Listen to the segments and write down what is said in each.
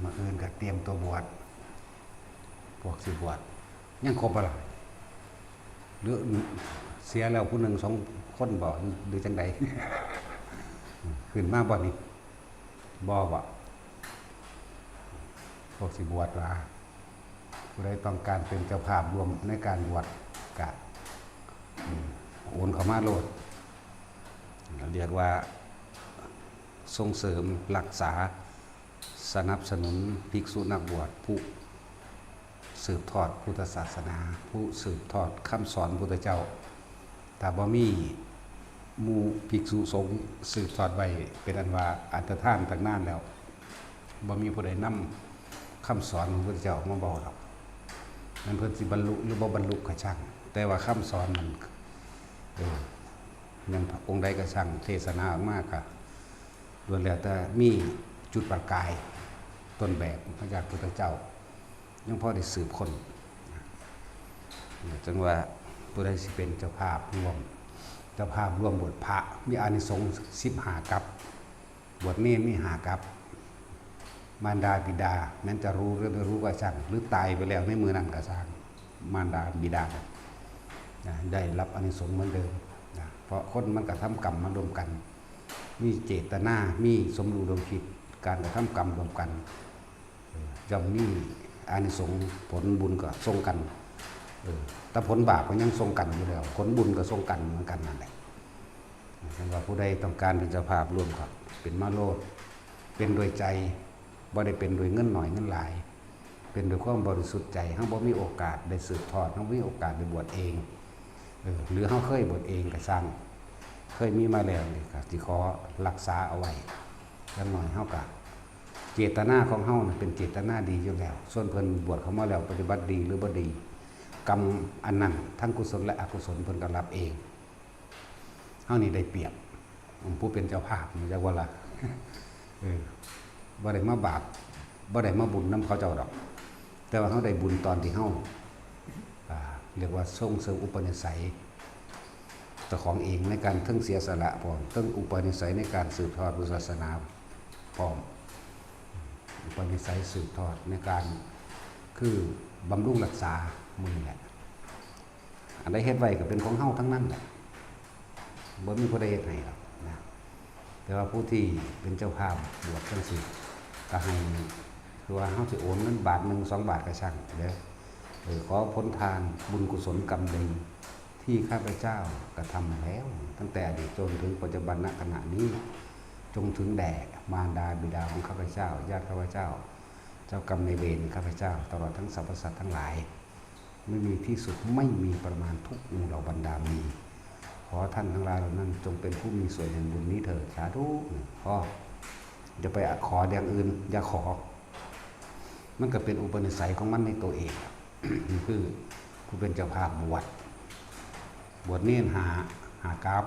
มาอื่นก็เตรียมตัวบวชพวกสิบวชยังครบอะไรหรือเสียแล้วผู้หนึ่งสองคนบ่หรือจังใด ขึ้นมาบ่นี่บ่พวกสิบวชว่าผู้ใดต้องการเป็นเจ้าภาพรวมในการบวชกะโอนเข้ามาโลดเรียกว่าส่งเสริมรักษาสนับสนุนภิกษุนักบวชผู้สืบทอดพุทธศาสนาผู้สืบทอดคำสอนพุทธเจ้าถ้าบ่มีหมู่ภิกษุสงฆ์สืบทอดไว้เป็นอันว่าอันตรธานตั้งนานแล้วบ่มีผู้ใดนำคำสอนของพุทธเจ้ามาบอกหรอกนั้นเพิ่นสิบรรลุหรือบ่บรรลุก็ช่างแต่ว่าคำสอนมันยังองค์ใดก็ช่างเทศนาออกมาก็ล้วนแล้วแต่มีจุดประกายต้นแบบพระญาติพุทธเจ้ายังพอได้สืบคนจังว่าผู้ใดสิเป็นเจ้าภาพร่วมบวชพระมีอานิสงส์15 กัปบวชเนรมี5 กัปมารดาบิดาแม้จะรู้หรือไม่รู้ก็ช่างหรือตายไปแล้วในมือนั้นก็ช่างมารดาบิดาได้รับอานิสงส์เหมือนเดิมเพราะคนมันกระทำกรรมมารวมกันมีเจตนามีสมรู้ร่วมคิดการกระทำกรรมรวมกันย่อมมีอานิสงส์ผลบุญก็ส่งกันแต่ผลบาปก็ยังส่งกันอยู่แล้วผลบุญก็ส่งกันเหมือนกันนั่นแหละฉะนั้นว่าผู้ใดต้องการเป็นเจ้าภาพร่วมกับเป็นมาโลดเป็นโดยใจบ่ได้เป็นโดยเงินหน่อยเงินหลายเป็นโดยความบริสุทธิ์ใจเฮาบ่มีโอกาสได้สืบทอดเฮาบ่มีโอกาสได้บวชเองหรือเฮาเคยบวชเองก็สร้างเคยมีมาแล้วนี่ก็สิขอรักษาเอาไว้จังหน่อยเฮาก็เจตนาของเฮาเป็นเจตนาดีอยู่แล้วส่วนเพิ่นบวชเข้ามาแล้วปฏิบัติดีหรือบ่ดีกรรมอันนั้นทั้งกุศลและอกุศลเพิ่นก็รับเองเฮานี่ได้เปรียบผู้เป็นเจ้าภาพนี่จักว่าล่ะบ่ได้มาบาปบ่ได้มาบุญนำเขาเจ้าดอกแต่ว่าเฮาได้บุญตอนที่เฮาเรียกว่าส่งเสริมอุปนิสัยเจ้าของเองในการทั้งเสียสละพร้อมทั้งอุปนิสัยในการสืบทอดพุทธศาสนาพร้อมอุปนิสัยสืบทอดในการคือบำรุงรักษามือแหละอันใดเฮ็ดไว้ก็เป็นของเฮาทั้งนั้นแหละบ่มีผู้ใดเฮ็ดให้หรอกนะแต่ว่าผู้ที่เป็นเจ้าภาพบวชจังซี่ก็ให้คือว่าเฮาสิโอนเงินบาท1 2 บาทก็ช่างเด้อขอผลทานบุญกุศลกรรมดีที่ข้าพเจ้ากระทำแล้วตั้งแต่อดีตจนถึงปัจจุบันณขณะนี้จงถึงแด่มารดาบิดาของข้าพเจ้าญาติข้าพเจ้าเจ้ากรรมนายเวรข้าพเจ้าตลอดทั้งสรรพสัตว์ทั้งหลายไม่มีที่สุดไม่มีประมาณทุกหมู่เหล่าบรรดามีขอท่านทั้งหลายเหล่านั้นจงเป็นผู้มีส่วนแห่งบุญนี้เถิดสาธุพ่อจะไปขออย่างอื่นอย่าขอมันก็เป็นอุปนิสัยของมันในตัวเองนี่คือผู้เป็นเจ้าภาพบวชเนรหากัป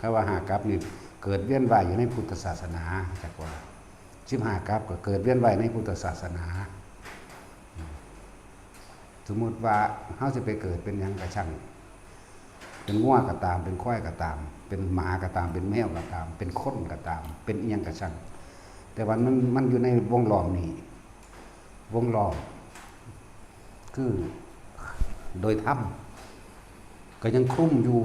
คำว่าหากัปนี่เกิดเวียนว่ายอยู่ในพุทธศาสนาจักว่า15 กัปก็เกิดเวียนว่ายในพุทธศาสนาสมมุติว่าเฮาสิไปเกิดเป็นหยังก็ช่างเป็นงัวก็ตามเป็นควายก็ตามเป็นหมาก็ตามเป็นแมวก็ตามเป็นคนก็ตามเป็นอีหยังก็ช่างแต่ว่ามันอยู่ในวงล้อมนี่วงล้อมคือโดยธรรมก็ยังคลุมอยู่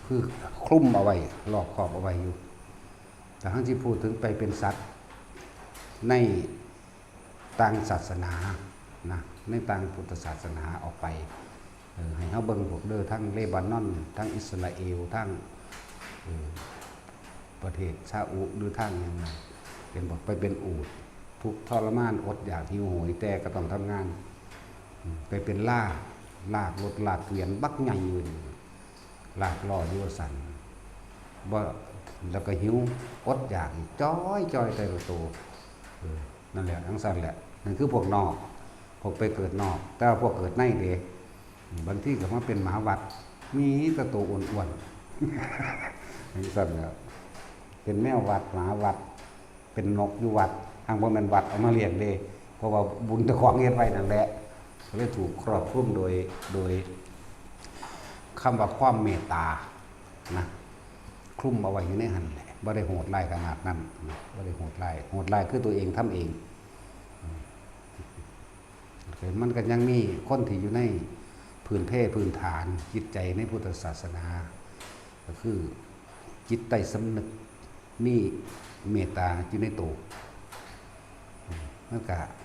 คือคลุมเอาไว้รอบขอบเอาไว้อยู่แต่ทั้งที่พูดถึงไปเป็นสัตว์ในต่างศาสนานะในต่างพุทธศาสนาออกไปให้เฮาเบิ่งพวกเด้อทั้งเลบานอนทั้งอิสราเอลทั้งประเทศซาอุหรือทั้งยังไงเป็นบอกไปเป็นอูฐทุกทรมานอดอยากหิวโหยแต่ก็ต้องทำงานไปเป็นลากรถลากเกวียนบักใหญ่อยู่ลากล้ออยู่สั่นบ่แล้วก็หิวอดอยากจ้อยแต่ละตัวนั่นแหละทั้งสั่นแหละนั่นคือพวกนอกพวกไปเกิดนอกแต่พวกเกิดในเด้บางที่ก็มาเป็นหมาวัดมีแต่ตัวอ้วนๆทั้งสั่นแล้วเป็นแมววัดหมาวัดเป็นนกอยู่วัดทางบ่แม่นวัดเอามาเลี้ยงเด้เพราะว่าบุญเจ้าของเฮ็ดไว้นั่นแหละก็เลยถูกครอบคลุมโดยคำว่าความเมตตานะคลุมเอาไว้อยู่ในหันแหละบ่ได้โหดร้ายขนาดนั้นบ่ได้โหดร้ายคือตัวเองทำเอง มันก็ยังมีคนที่อยู่ในพื้นเพพื้นฐานจิตใจในพุทธศาสนาก็คือจิตใต้สำนึกมีเมตตาอยู่ในตัว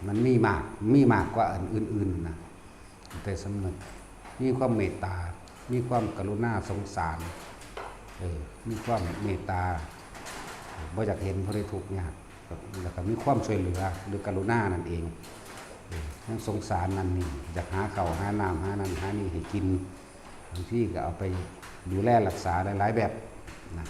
มันมีมากกว่าอันอื่นๆนะใต้สำนึกมีความเมตตามีความกรุณาสงสารมีความเมตตาบ่อยากเห็นผู้ใดทุกข์ยากแล้วก็มีความช่วยเหลือหรือกรุณานั่นเองทั้งสงสารนั่นนี่อยากหาข้าวหาน้ำหานั่นหานี่ให้กินบางที่ก็เอาไปดูแลรักษาได้หลายแบบนะ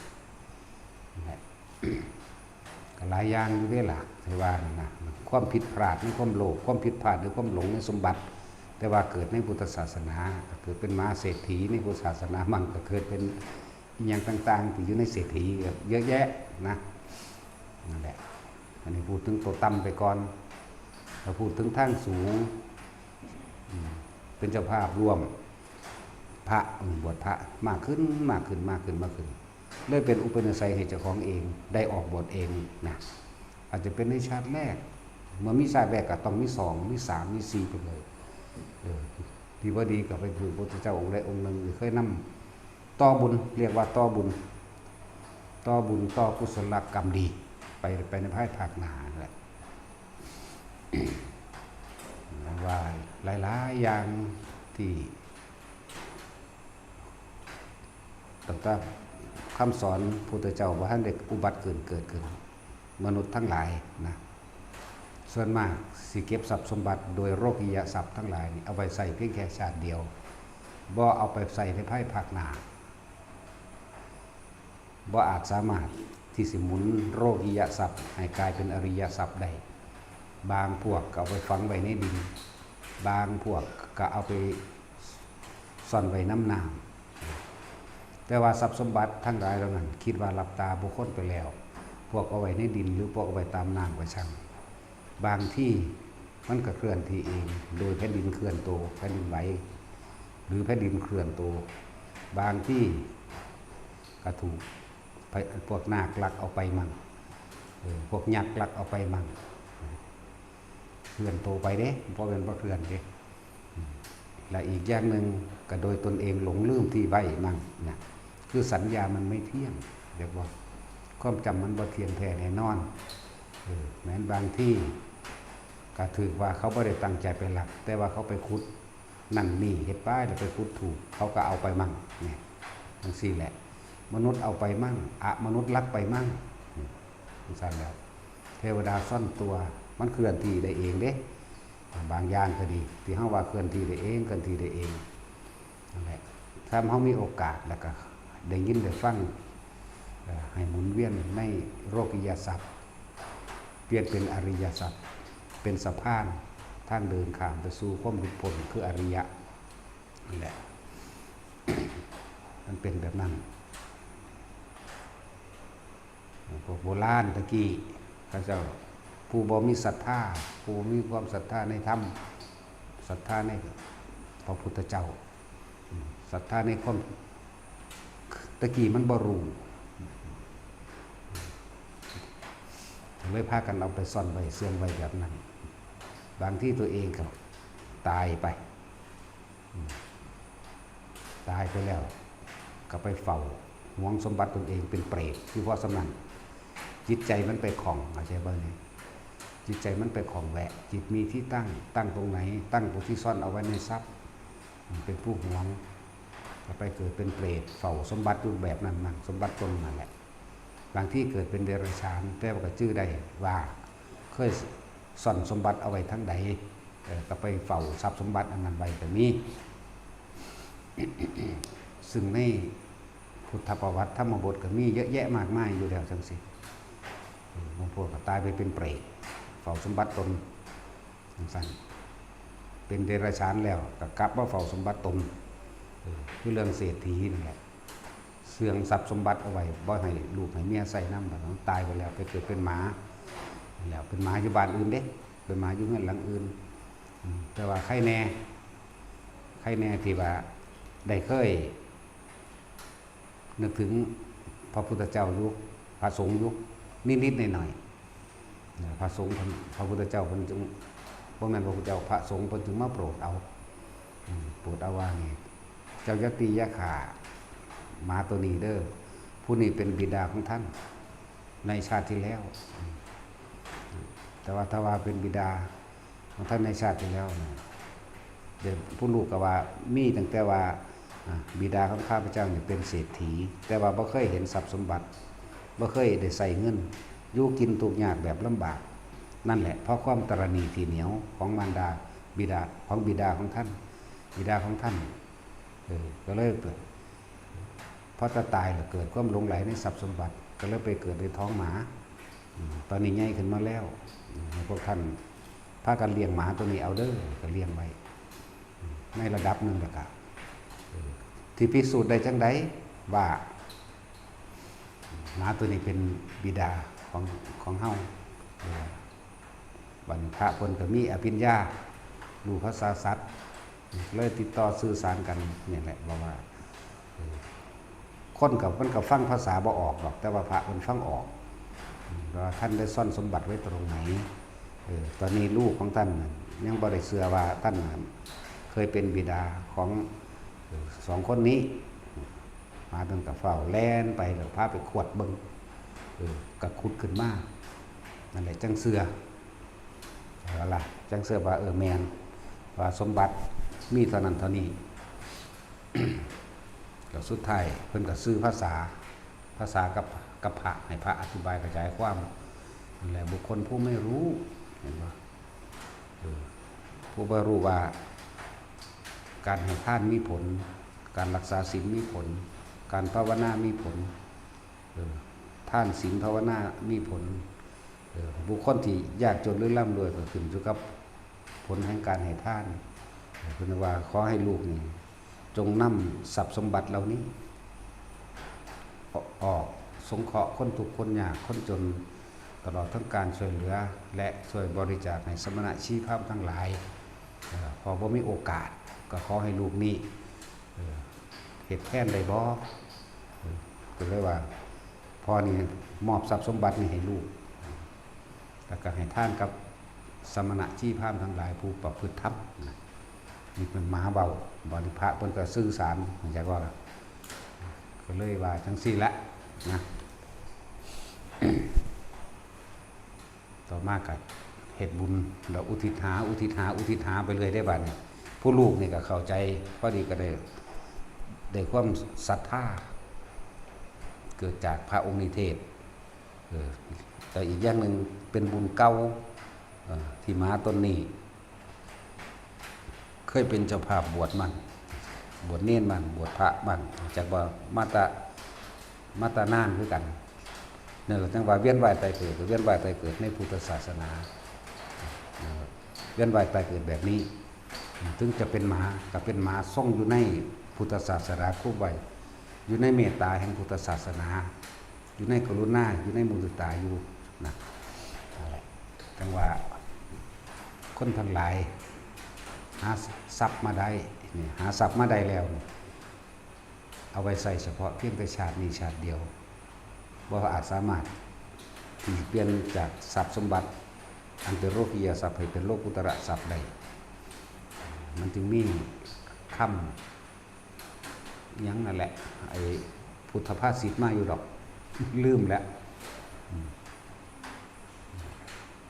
ก็หลายอย่างอยู่ด้วยล่ะที่ว่านะความผิดพลาดในความโลภความผิดพลาดหรือความหลงในสมบัติแต่ว่าเกิดในพุทธศาสนาเกิดเป็นมหาเศรษฐีในพุทธศาสนามั่งก็เกิดเป็นอย่างต่างๆที่อยู่ในเศรษฐีเยอะแยะนะนั่นแหละอันนี้พูดถึงตัวต่ำไปก่อนเราพูดถึงทางสูงเป็นเจ้าภาพร่วมพระบวชพระมากขึ้นเลยเป็นอุปนิสัยให้เจ้าของเองได้ออกบวชเองนะอาจจะเป็นในชาติแรกเมื่อมีชาติแรกก็ต้องมี2มี3มี4ไปเลยที่ว่าดีกับไปถือพระพุทธเจ้าองค์ใดองค์หนึ่งเคยนำต่อบุญเรียกว่าต่อบุญต่อกุศลกรรมดีไปในภายภาคหน้าแหละว่าหลายๆอย่างที่ตั้งแต่คำสอนพุทธเจ้าว่าท่านเด็กอุบัติเกิดขึ้นมนุษย์ทั้งหลายนะส่วนมากสิเก็บทรัพย์สมบัติโดยโลกียทรัพย์ทั้งหลายนี่เอาไปใส่เพียงแค่ชาติเดียวบ่เอาไปใส่ในภายภาคหน้าบ่อาจสามารถที่สิหมุนโลกียทรัพย์ให้กลายเป็นอริยทรัพย์ได้บางพวกก็เอาไปฝังไว้ในดินบางพวกก็เอาไปซ่อนไว้น้ำน้ำแต่ว่าทรัพย์สมบัติทั้งหลายเหล่านั้นคิดว่าหลับตาบุคคลไปแล้วพวกเอาไว้ในดินหรือพวกเอาไว้ตามน้ำก็ช่างบางที่มันก็เคลื่อนที่เองโดยแผ่นดินเคลื่อนตัวแผ่นดินไหวหรือแผ่นดินเคลื่อนตัวบางที่ก็ถูกพวกนาคลักเอาไปมั่งพวกยักษ์ลักเอาไปมั่งเคลื่อนตัวไปเด้เพราะเป็นเพราะเคลื่อนเด้และอีกอย่างหนึ่งก็โดยตนเองหลงลืมที่ไว้มั่งเนี่ยคือสัญญามันไม่เที่ยงเรียกว่าความจำมันบ่เที่ยงแท้แน่นอนแม้บางที่ก็ถือว่าเขาไม่ได้ตั้งใจไปหลักแต่ว่าเขาไปคุดนั่นนี่เห็ดป้ายแล้วไปคุดถูกเขาก็เอาไปมั่งเนี่ยทั้งสี่แหละมนุษย์เอาไปมั่งมนุษย์ลักไปมั่งทั้งสั้นแล้วเทวดาซ่อนตัวมันเคลื่อนที่ได้เองเด้บางอย่างก็ดีที่เขาว่าเคลื่อนที่ได้เองนั่นแหละถ้าเขามีโอกาสแล้วก็ได้ยินได้ฟังให้หมุนเวียนในโลกียทรัพย์เปลี่ยนเป็นอริยทรัพย์เป็นสะพานทางเดินข้ามไปสู่ความหลุดพ้นคืออริยะนี่แหละ มันเป็นแบบนั้นพวกโบราณตะกี้เขาเจ้าผู้บ่มีศรัทธาผู้มีความศรัทธาในธรรมศรัทธาในพระพุทธเจ้าศรัทธาในความตะกี้มันบ่รู้เลยพากันเอาไปซ่อนไว้เสื่อมไว้แบบนั้นบางที่ตัวเองก็ตายไปแล้วก็ไปเฝ้าหวงสมบัติตนเองเป็นเปรตคือเพราะสำนักจิตใจมันไปของเข้าใจบ้างนี่จิตใจมันไปของแหวะจิตมีที่ตั้งตรงไหนตั้งตรงที่ซ่อนเอาไว้ในทรัพย์เป็นผู้หวงก็ไปเกิดเป็นเปรตเฝ้าสมบัติรูปแบบนั้นสมบัติตนนั่นแหละบางที่เกิดเป็นเดรัจฉานแต่ว่าก็ชื่อได้ว่าเคยซ่อนสมบัติเอาไว้ทั้งใดก็ไปเฝ้าทรัพย์สมบัติอันนั้นไว้แต่มี ซึ่งในพุทธประวัติธรรมบทก็มีเยอะแยะมากมายอยู่แล้วจังสิบางพวกก็ตายไปเป็นเปรตเฝ้าสมบัติตนสั้นเป็นเดรัจฉานแล้วก็กลับมาเฝ้าสมบัติตนคือเรื่องเศรษฐีนั่นแหละเสื่องทรัพย์สมบัติเอาไว้บ่ให้ลูกให้เมียใส่น้ำแบบนั้นตายไปแล้วไปเกิดเป็นหมาแล้วเป็นหมาอยู่บ้านอื่นเด้เป็นหมาอยู่เงินหลังอื่นแต่ว่าใครแน่ที่ว่าได้เคยนึกถึงพระพุทธเจ้ายุคพระสงฆ์ยุคนิดๆหน่อยๆพระสงฆ์พระพุทธเจ้าเพิ่นจึง บ่แม่นพระพุทธเจ้าพระสงฆ์เพิ่นถึงมาโปรดเอาโปรดเอาว่านี่เจ้าอย่าตีอย่าฆ่าหมาตัวนี้เด้อผู้นี้เป็นบิดาของท่านในชาติที่แล้ว แต่ว่าถ้าว่าเป็นบิดาของท่านในชาติที่แล้วเดี๋ยวผู้ลูกก็ว่ามีตั้งแต่ว่าบิดาของข้าพเจ้าเนี่ยเป็นเศรษฐีแต่ว่าบ่เคยเห็นทรัพย์สมบัติบ่เคยได้ใส่เงินอยู่กินทุกข์ยากแบบลำบากนั่นแหละเพราะความตระหนี่ที่เหนียวของมารดาบิดาของบิดาของท่านบิดาของท่านก็เลยพอจะตายแล้วเกิดความหลงไหลในทรัพย์สมบัติก็เลยไปเกิดในท้องหมาตอนนี้ใหญ่ขึ้นมาแล้วพวกท่านพากันเลี้ยงหมาตัวนี้เอาเด้อก็เลี้ยงไว้ในระดับหนึ่งแล้วก็ที่พิสูจน์ได้จังไดว่าหมาตัวนี้เป็นบิดาของเฮาบรรพะเพิ่นก็มีอภิญญารู้ภาษาสัตว์เลยติดต่อสื่อสารกันเนี่ยแหละว่าคนกับมันก็ฟังภาษาบ่ออกหรอกแต่ว่าพระเพิ่นฟังออกว่าท่านได้ซ่อนสมบัติไว้ตรงไหนตอนนี้ลูกของท่านยังบ่ได้เชื่อว่าท่านเคยเป็นบิดาของสองคนนี้มาเบิ่งกับเฝ้าแล่นไปแล้วพาไปขวดเบิ่งก็ขุดขึ้นมานั่นแหละจังเชื่อเอาล่ะจังเชื่อว่าแม่นว่าสมบัติมีเท่านั้นเท่านี้ แล้วสุดท้ายเพิ่นก็ซื้อภาษากับพระให้พระอธิบายกระจายความนั่นแหละบุคคลผู้ไม่รู้เห็นบ่ผู้บ่รู้ว่าการให้ทานมีผลการรักษาศีลมีผลการภาวนามีผลทานศีลภาวนามีผลบุคคลที่ยากจนหรือร่ำรวยก็ขึ้นอยู่กับผลแห่งการให้ทานเพิ่นว่าขอให้ลูกนี่จงนำทรัพย์สมบัติเหล่านี้ออกสงเคราะห์คนทุกข์คนยากคนจนตลอดทั้งการช่วยเหลือและช่วยบริจาคให้สมณะชีพทั้งหลายพอบ่มีโอกาสก็ขอให้ลูกนี้เฮ็ดแทนได้บ่ก็เลยว่าพอนี่มอบทรัพย์สมบัตินี้ให้ลูกแล้วก็ให้ท่านกับสมณะชีพทั้งหลายผู้ประพฤติธรรมนี่เป็นมหาเบาบริพระเพิ่นก็สื่อสารจากว่าก็เลยว่าจังซี่ละนะ ต่อมาก็เฮ็ดบุญแล้วอุทิศหาไปเลยได้บัดนี้ผู้ลูกนี่ก็เข้าใจพอดีก็ได้ความศรัทธาเกิดจากพระองค์นิเทศแต่อีกอย่างหนึ่งเป็นบุญเก่าที่หมาต้นนี้เคยเป็นเจ้าภาพบวชมันบวชเน้นมันบวชพระมันจากว่ามาตานานคือกันเนี่ยจังว่าเวียนว่ายตายเกิดในพุทธศาสนาเวียนว่ายตายเกิดแบบนี้ถึงจะเป็นหมาก็เป็นหมาทรงอยู่ในพุทธศาสนาคู่ไว้อยู่ในเมตตาแห่งพุทธศาสนาอยู่ในกรุณาอยู่ในมุทิตาอยู่นะจังว่าคนทั้งหลายหาทรัพย์มาได้นี่หาทรัพย์มาได้แล้วเอาไว้ใส่เฉพาะเพียงแต่ชาตินี้ชาติเดียวว่าอาจสามารถที่เปลี่ยนจากทรัพย์สมบัติอันเป็นโลกียทรัพย์ให้เป็นโลกุตระทรัพย์ได้มันจึงมีคำยังนั่นแหละไอ้พุทธภาษิตมาอยู่ดอกลืมแล้ว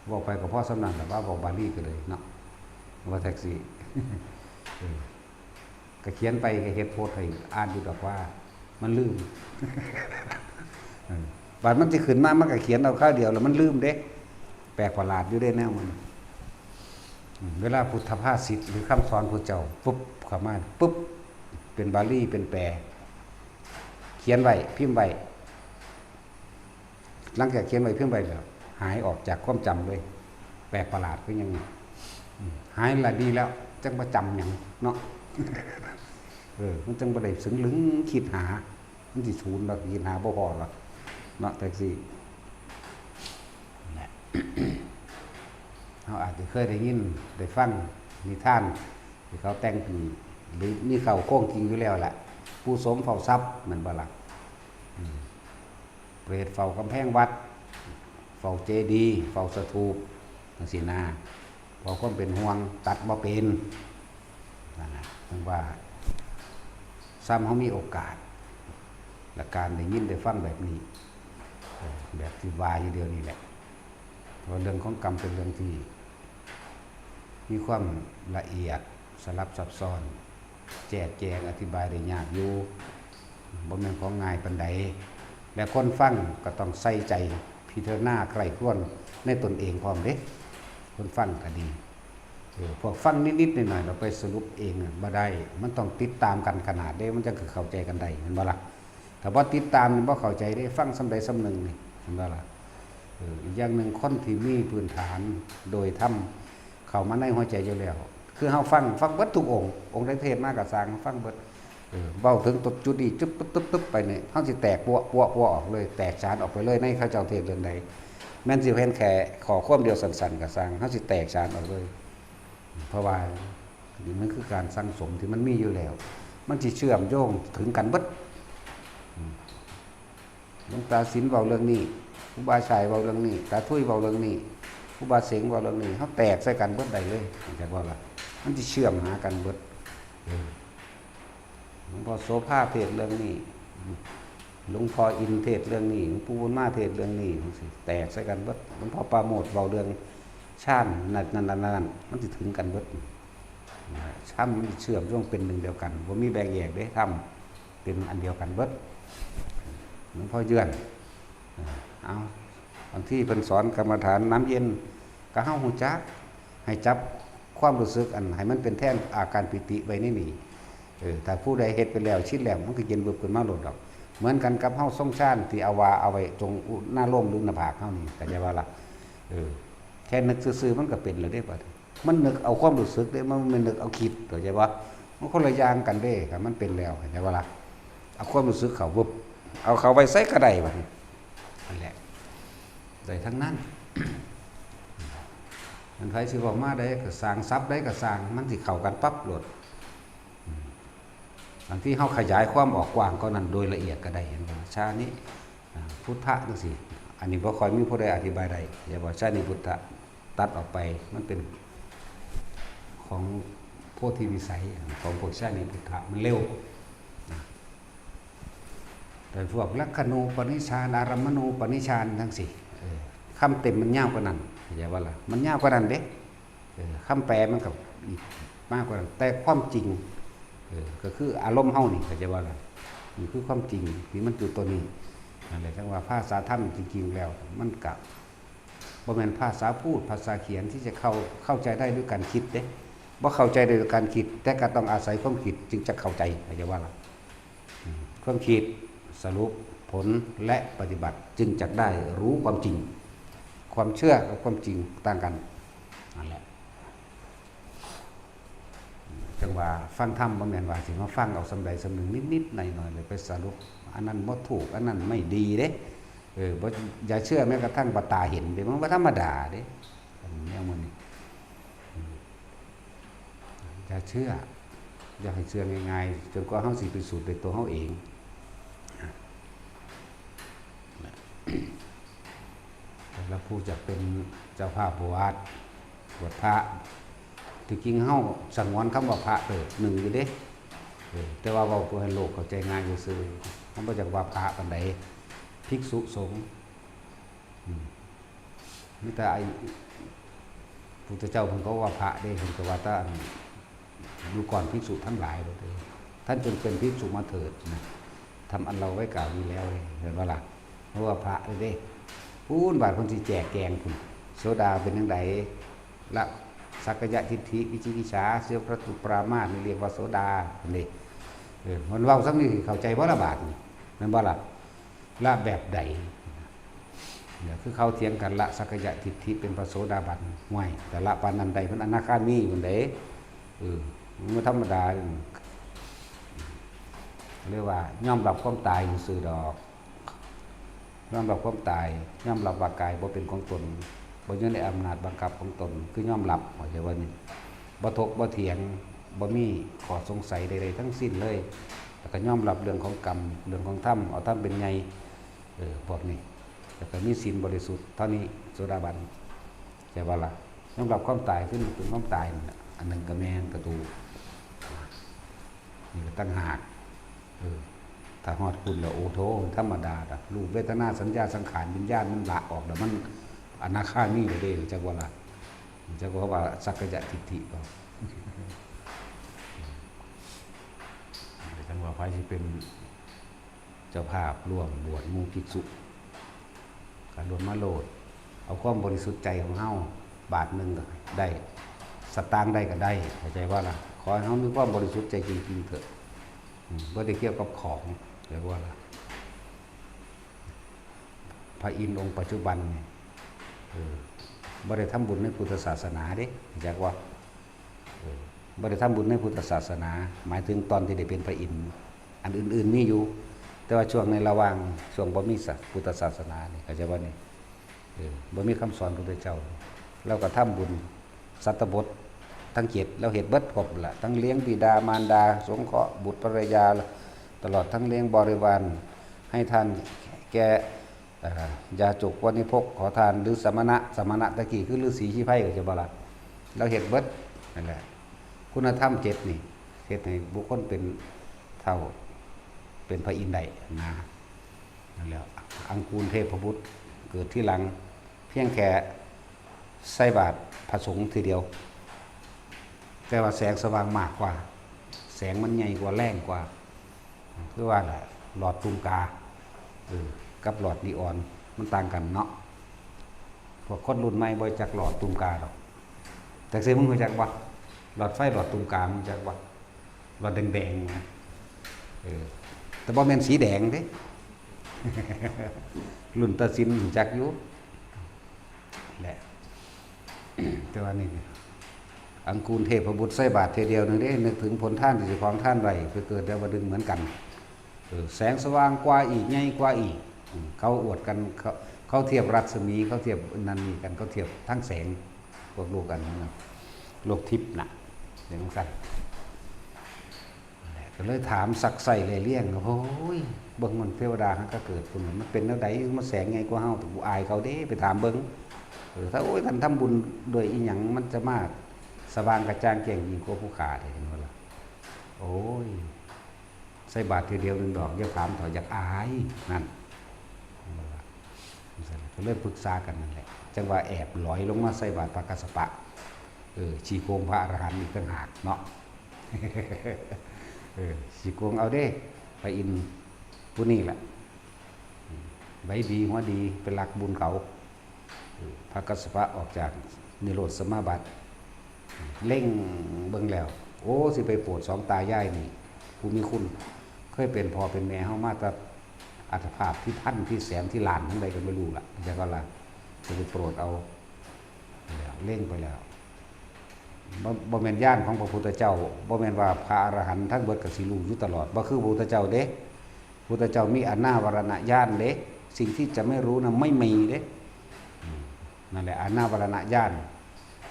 บอกไปกับพ่อสำนักแต่ว่าบอกบาลีก็เลยเนาะว่าแท็กซี่ก็เขียนไปก็เฮ็ดโพสต์ให้อ่านอยู่ดอกว่ามันลืมบาดมันจะขึ้นมามันก็เขียนเอาข้าวเดียวแล้วมันลืมเด้แปลกประหลาดอยู่ได้แนวมันเวลาพุทธภาษิตหรือคำสอนพระเจ้าปุ๊บเข้ามาปุ๊บเป็นบาลีเป็นแปลเขียนไว้พิมพ์ไว้หลังจากเขียนไว้พิมพ์ไว้แล้วหายออกจากความจำเลยแปลกประหลาดก็ยังหายละดีแล้วจังประจำอย่างเนาะมันจังประเดี๋ยวสึงลึงคิดหามันสิศูนย์เราคิดหาบ่พอหรอกเนาะแท็กซี่เราอาจจะเคยได้ยินได้ฟังนิทานที่เขาแต่งขึ้นหรือนี่เขาโค้งจริงอยู่แล้วแหละผู้สมเฝ้าทรัพย์เหมือนบลักเปรตเฝ้ากำแพงวัดเฝ้าเจดีย์เฝ้าสถูปสินา พอความเป็นห่วงตัดบ่เป็นนั่นนะถึงว่าซ้ำเขามีโอกาสและการได้ยินได้ฟังแบบนี้แบบที่วายอยู่เดียวนี้แหละเพราะเรื่องของกรรมเป็นเรื่องที่มีความละเอียดสลับซับซ้อนแจกแจงอธิบายได้ยากอยู่บ่แม่นของง่ายปานใดและคนฟังก็ต้องใส่ใจพิจารณาใคร่ครวญในตนเองพร้อมเด้คนฟังก็ดีพวกฟังนิดๆหน่อยๆเราไปสรุปเองบ่ได้มันต้องติดตามกันขนาดได้มันจะเข้าใจกันได้เห็นบ่ล่ะถ้าบ่ติดตามมันบ่เข้าใจได้ฟังสำใดสำหนึ่งนี่เห็นบ่ล่ะอีกอย่างหนึ่งคนที่มีพื้นฐานโดยธรรมเข้ามาในหัวใจอยู่แล้วคือเฮาฟังเบิดทุกองค์ได้เทศน์มาก็สร้างฟังเบิดเว้าถึงจุดนี้จึ๊บตึ๊บไปนี่เฮาสิแตกปัวออกเลยแตกฉานออกไปเลยในเขาเจ้าเทศน์เรื่องใดแม่นสิเห็นแค่ขอความเดียวสั้นๆก็สร้างเฮาสิแตกฉานออกเลยเพราะว่านี่มันคือการสั่งสมที่มันมีอยู่แล้วมันสิเชื่อมโยงถึงกันเบิดหลวงตาศิลป์เว้าเรื่องนี้ครูบาชัยเว้าเรื่องนี้ตาทุยเว้าเรื่องนี้ครูบาเสงเว้าเรื่องนี้เฮาแตกใส่กันเบิดได้เลยจักว่าล่ะมันสิเชื่อมหากันเบิดหลวงพ่อโสภาเทศเรื่องนี้หลวงพ่ออินเทศเรื่องนี้หลวงปู่บุญมาเทศเรื่องนี้แตกใส่กันเบิดหลวงพ่อปราโมทเว้าเรื่องชาตินั่นมันสิถึงกันเบิดช้ำมันเชื่อมโยงเป็นหนึ่งเดียวกันบ่มีแบ่งแยกได้ทำเป็นอันเดียวกันเบิดหลวงพ่อเยือนเอาบางที่เพิ่นสอนกรรมฐานน้ำเย็นก็เฮาฮู้จักให้จับความรู้สึกอันให้มันเป็นแท่นอาการปิติไว้ในนี่ถ้าผู้ใดเฮ็ดไปแล้วชินแล้วมันก็เย็นบึบขึ้นมาโลดดอกเหมือนกันกับเฮาทรงชาญที่เอาไว้ตรงหน้าร่มหรือหน้าผากเฮานี่ก็จะว่าล่ะแค่นึกซื่อๆมันก็เป็นแล้วเด้บัดมันนึกเอาความรู้สึกเด้มันไม่นึกเอาคิดเข้าใจบ่มันคนละอย่างกันเด้ครับมันเป็นแล้วเข้าใจบ่ล่ะเอาความรู้สึกเข้าบึบเอาเข้าไว้ใส่ก็ได้บัดนั่นแหละได้ทั้งนั้นมันไผสิบอกมาได้ก็สร้างทรัพย์ได้ก็สร้างมันสิเข้ากันปั๊บโลดบางที่เฮาขยายความออกกว้างก็นั้นโดยละเอียดก็ได้เห็นบ่ชานี้พุทธะจังซี่อันนี้บ่ค่อยมีผู้ใดอธิบายได้อย่าบอกชานี้พุทธะตัดออกไปมันเป็นของโพธิวิสัยของพวกชานี้พุทธะมันเร็วแต่พวกลักขณูปนิชฌานอารัมมณูปนิชฌานทั้งสี่คำเต็มมันยาวกว่านั้นอย่าว่าล่ะมันยาวกว่านั้นเด้คำแปลมันก็อีกมากกว่านั้นแต่ความจริงก็คืออารมณ์เฮานี่ก็จะว่าล่ะนี่คือความจริงที่มันอยู่ตัวนี้นั่นแหละจังว่าภาษาธรรมจริงๆแล้วมันก็บ่แม่นภาษาพูดภาษาเขียนที่จะเข้าใจได้ด้วยการคิดเด้บ่เข้าใจด้วยการคิดแต่ก็ต้องอาศัยความคิดจึงจะเข้าใจก็จะว่าล่ะความคิดสรุปผลและปฏิบัติจึงจะได้รู้ความจริงความเชื่อกับความจริงต่างกันนั่นแหละจังว่าฟังธรรมบ่แม่นว่าสิมาฟังเอาสำใดสำหนึ่งนิดๆหน่อยๆเลยไปสรุปอันนั้นบ่ถูกอันนั้นไม่ดีเด้บ่อย่าเชื่อแม้กระทั่งบ่ตาเห็นเด้มันบ่ธรรมดาเด้แนวมันนี่อย่าเชื่ออย่าให้เชื่อง่ายๆจนกว่าเฮาสิพิสูจน์ด้วยตัวเฮาเองแล้วผู้จะเป็นเจ้าภาพบวชพระที่จริงเฮาสังวรคำว่าพระหนึ่งอยู่เด้แต่ว่าเว้าเพื่อให้โลกเข้าใจง่ายซื่อๆมันบ่จักว่าพระปานใดภิกษุสงฆ์มีแต่ไอ้พุทธเจ้าเพิ่นก็ว่าพระเด้เพิ่นก็ว่าแต่อยู่ก่อนภิกษุทั้งหลายเลยท่านจนเป็นภิกษุมาเถิดนะทำอันเราไว้กล่าวนี้แล้วเห็นบ่ล่ะเพราะว่าพระเด้พูนบาดคนสิแจกแกงพุ่นโสดาเป็นจังไดละสักกายทิฏฐิวิจิกิจฉาเสียพระตุปรามาสนี่เรียกว่าโสดานี่มันเว้าซักนี่เข้าใจบ่ละบาดนี่แม่นบ่ล่ะละแบบใดเนี่ยคือเขาเถียงกันละสักกายทิฏฐิเป็นพระโสดาบันห่วยแต่ละปานนั้นใดเพิ่นอนาคามีพุ่นเด้มันธรรมดาเรียกว่ายอมรับความตายซื่อดอกยอมรับความตายยอมรับว่ากายบ่เป็นของตนบ่อยู่ในอำนาจบังคับของตนคือยอมรับว่าจะว่านี่บ่ถกบ่เถียงบ่มีข้อสงสัยใดๆทั้งสิ้นเลยแล้วก็ยอมรับเรื่องของกรรมเรื่องของธรรมเอาธรรมเป็นใหญ่พวกนี้แล้วก็มีศีลบริสุทธิ์เท่านี้โสดาบันจะว่าล่ะ ยอมรับความตายขึ้นถึงความตายนั่นแหละอันหนึ่งก็แม่นประตูนี่ก็ตั้งหากถ้าฮอดคุณแล้วโอ้โธธรรมดาดอกรูปเวทนาสัญญาสังขารวิญญาณมันละออกแล้วมันอนาคามีเลยเด้จักว่าล่ะจักว่าสักกะทิฏฐิบ่จังว่าไผสิเป็นเจ้าภาพร่วมบวชหมู่ภิกษุการรวมมาโลดเอาความบริสุทธิ์ใจของเฮาบาทนึงก็ได้สตางค์ได้ก็ได้เข้าใจว่าล่ะขอให้เฮามีความบริสุทธิ์ใจจริงๆเถอะบ่ได้เกี่ยวกับของเรียกว่าล่ะพระอินทร์องค์ปัจจุบันนี่บ่ได้ทำบุญในพุทธศาสนาเด้จักว่าบ่ได้ทำบุญในพุทธศาสนาหมายถึงตอนที่ได้เป็นพระอินทร์อันอื่นๆมีอยู่แต่ว่าช่วงในระหว่างช่วงบ่มีพุทธศาสนานี่เข้าใจว่านี่บ่มีคำสอนของพระเจ้าเราก็ทำบุญสัตตบททั้ง7เราเฮ็ดเบิดครบล่ะทั้งเลี้ยงบิดามารดาสงเคราะห์บุตรภรรยาตลอดทั้งเลี้ยงบริวารให้ทานแก่ยาจกวันิพกขอทานหรือสมณะตะกี้คือฤาษีชีไพก็จะบ่ล่ะเราเฮ็ดเบิดนั่นแหละคุณธรรม7นี่เฮ็ดให้บุคคลเป็นเท่าเป็นพระอินทร์ได้นะนั่นแหละอังคูลเทพบุตรเกิดที่หลังเพียงแค่ใส่บาตรพระสงฆ์ทีเดียวแต่ว่าแสงสว่างมากกว่าแสงมันใหญ่กว่าแรงกว่าคือว่าแหละหลอดตุมกากับหลอดนีออนมันต่างกันเนาะพวกคนรุ่นใหม่บ่จักหลอดตุมกาหรอกแต่เสียมึงรู้จักบ่หลอดไฟหลอดตุมกามึงจักบ่หลอดแดงๆนะแต่บ่แม่นสีแดงเด้ รุ่นตะสินรู้จักอยู่แหละแต่ว่านี่อังคูลเทพบุตรใส่บาตรเทเดียวนึงเด้นึกถึงผลท่านที่สิของท่านไว้ไปเกิดดาวดึงเหมือนกันแสงสว่างกว่าอีกใหญ่กว่าอีกเขาอวดกันเขาเทียบรัศมีเขาเทียบนันนี่กันเขาเทียบทั้งแสงพวกโลกกันนะโลกทิพย์น่ะอย่างนั้นก็เลยถามสักใส่เลยเลี้ยงโอ้ยเบิ่งมันเทวดาเขาก็เกิดคนมันเป็นแล้วใดมันแสงไงกว่าเฮากูอายเขาเด้ไปถามเบิ่งถ้าโอ้ยท่านทำบุญโดยอีหยังมันจะมากสว่างกระจ่างแจ้งยิ่งกว่าผู้ขาได้เห็นบ่ล่ะโอ้ยใส่บาตรทีเดียวนึงดอกอย่าถามถอยอยากอายนั่นก็เลยปรึกษากันนั่นแหละจังว่าแอบลอยลงมาใส่บาตรพระกัสสปะชีโกงพระอรหันต์อีกต่างหากเนาะชีโกงเอาเด้ไปอินผู้นี่แหละไว้ดีหัวดีเป็นหลักบุญเขาพระกัสสปะออกจากนิโรธสมาบัติเล่งเบิ่งแล้วโอ้สิไปโปรด2ตายายนี่ผู้มีคุณเคยเป็นพ่อเป็นแม่เฮามาแต่อัตภาพที่พันที่แสนที่ล้านทั้งใดก็ไม่รู้ล่ะจังว่าล่ะจะไปโปรดเอาแล้วเล่งไปแล้วบ่แม่นญาณของพระพุทธเจ้าบ่แม่นว่าพระอรหันต์ทั้งเบิดก็สิรู้อยู่ตลอดบ่คือพระพุทธเจ้าเด้พระพุทธเจ้ามีอนาาวรณญาณเด้สิ่งที่จะไม่รู้น่ะไม่มีเด้นั่นแหละอนาาวรณญาณ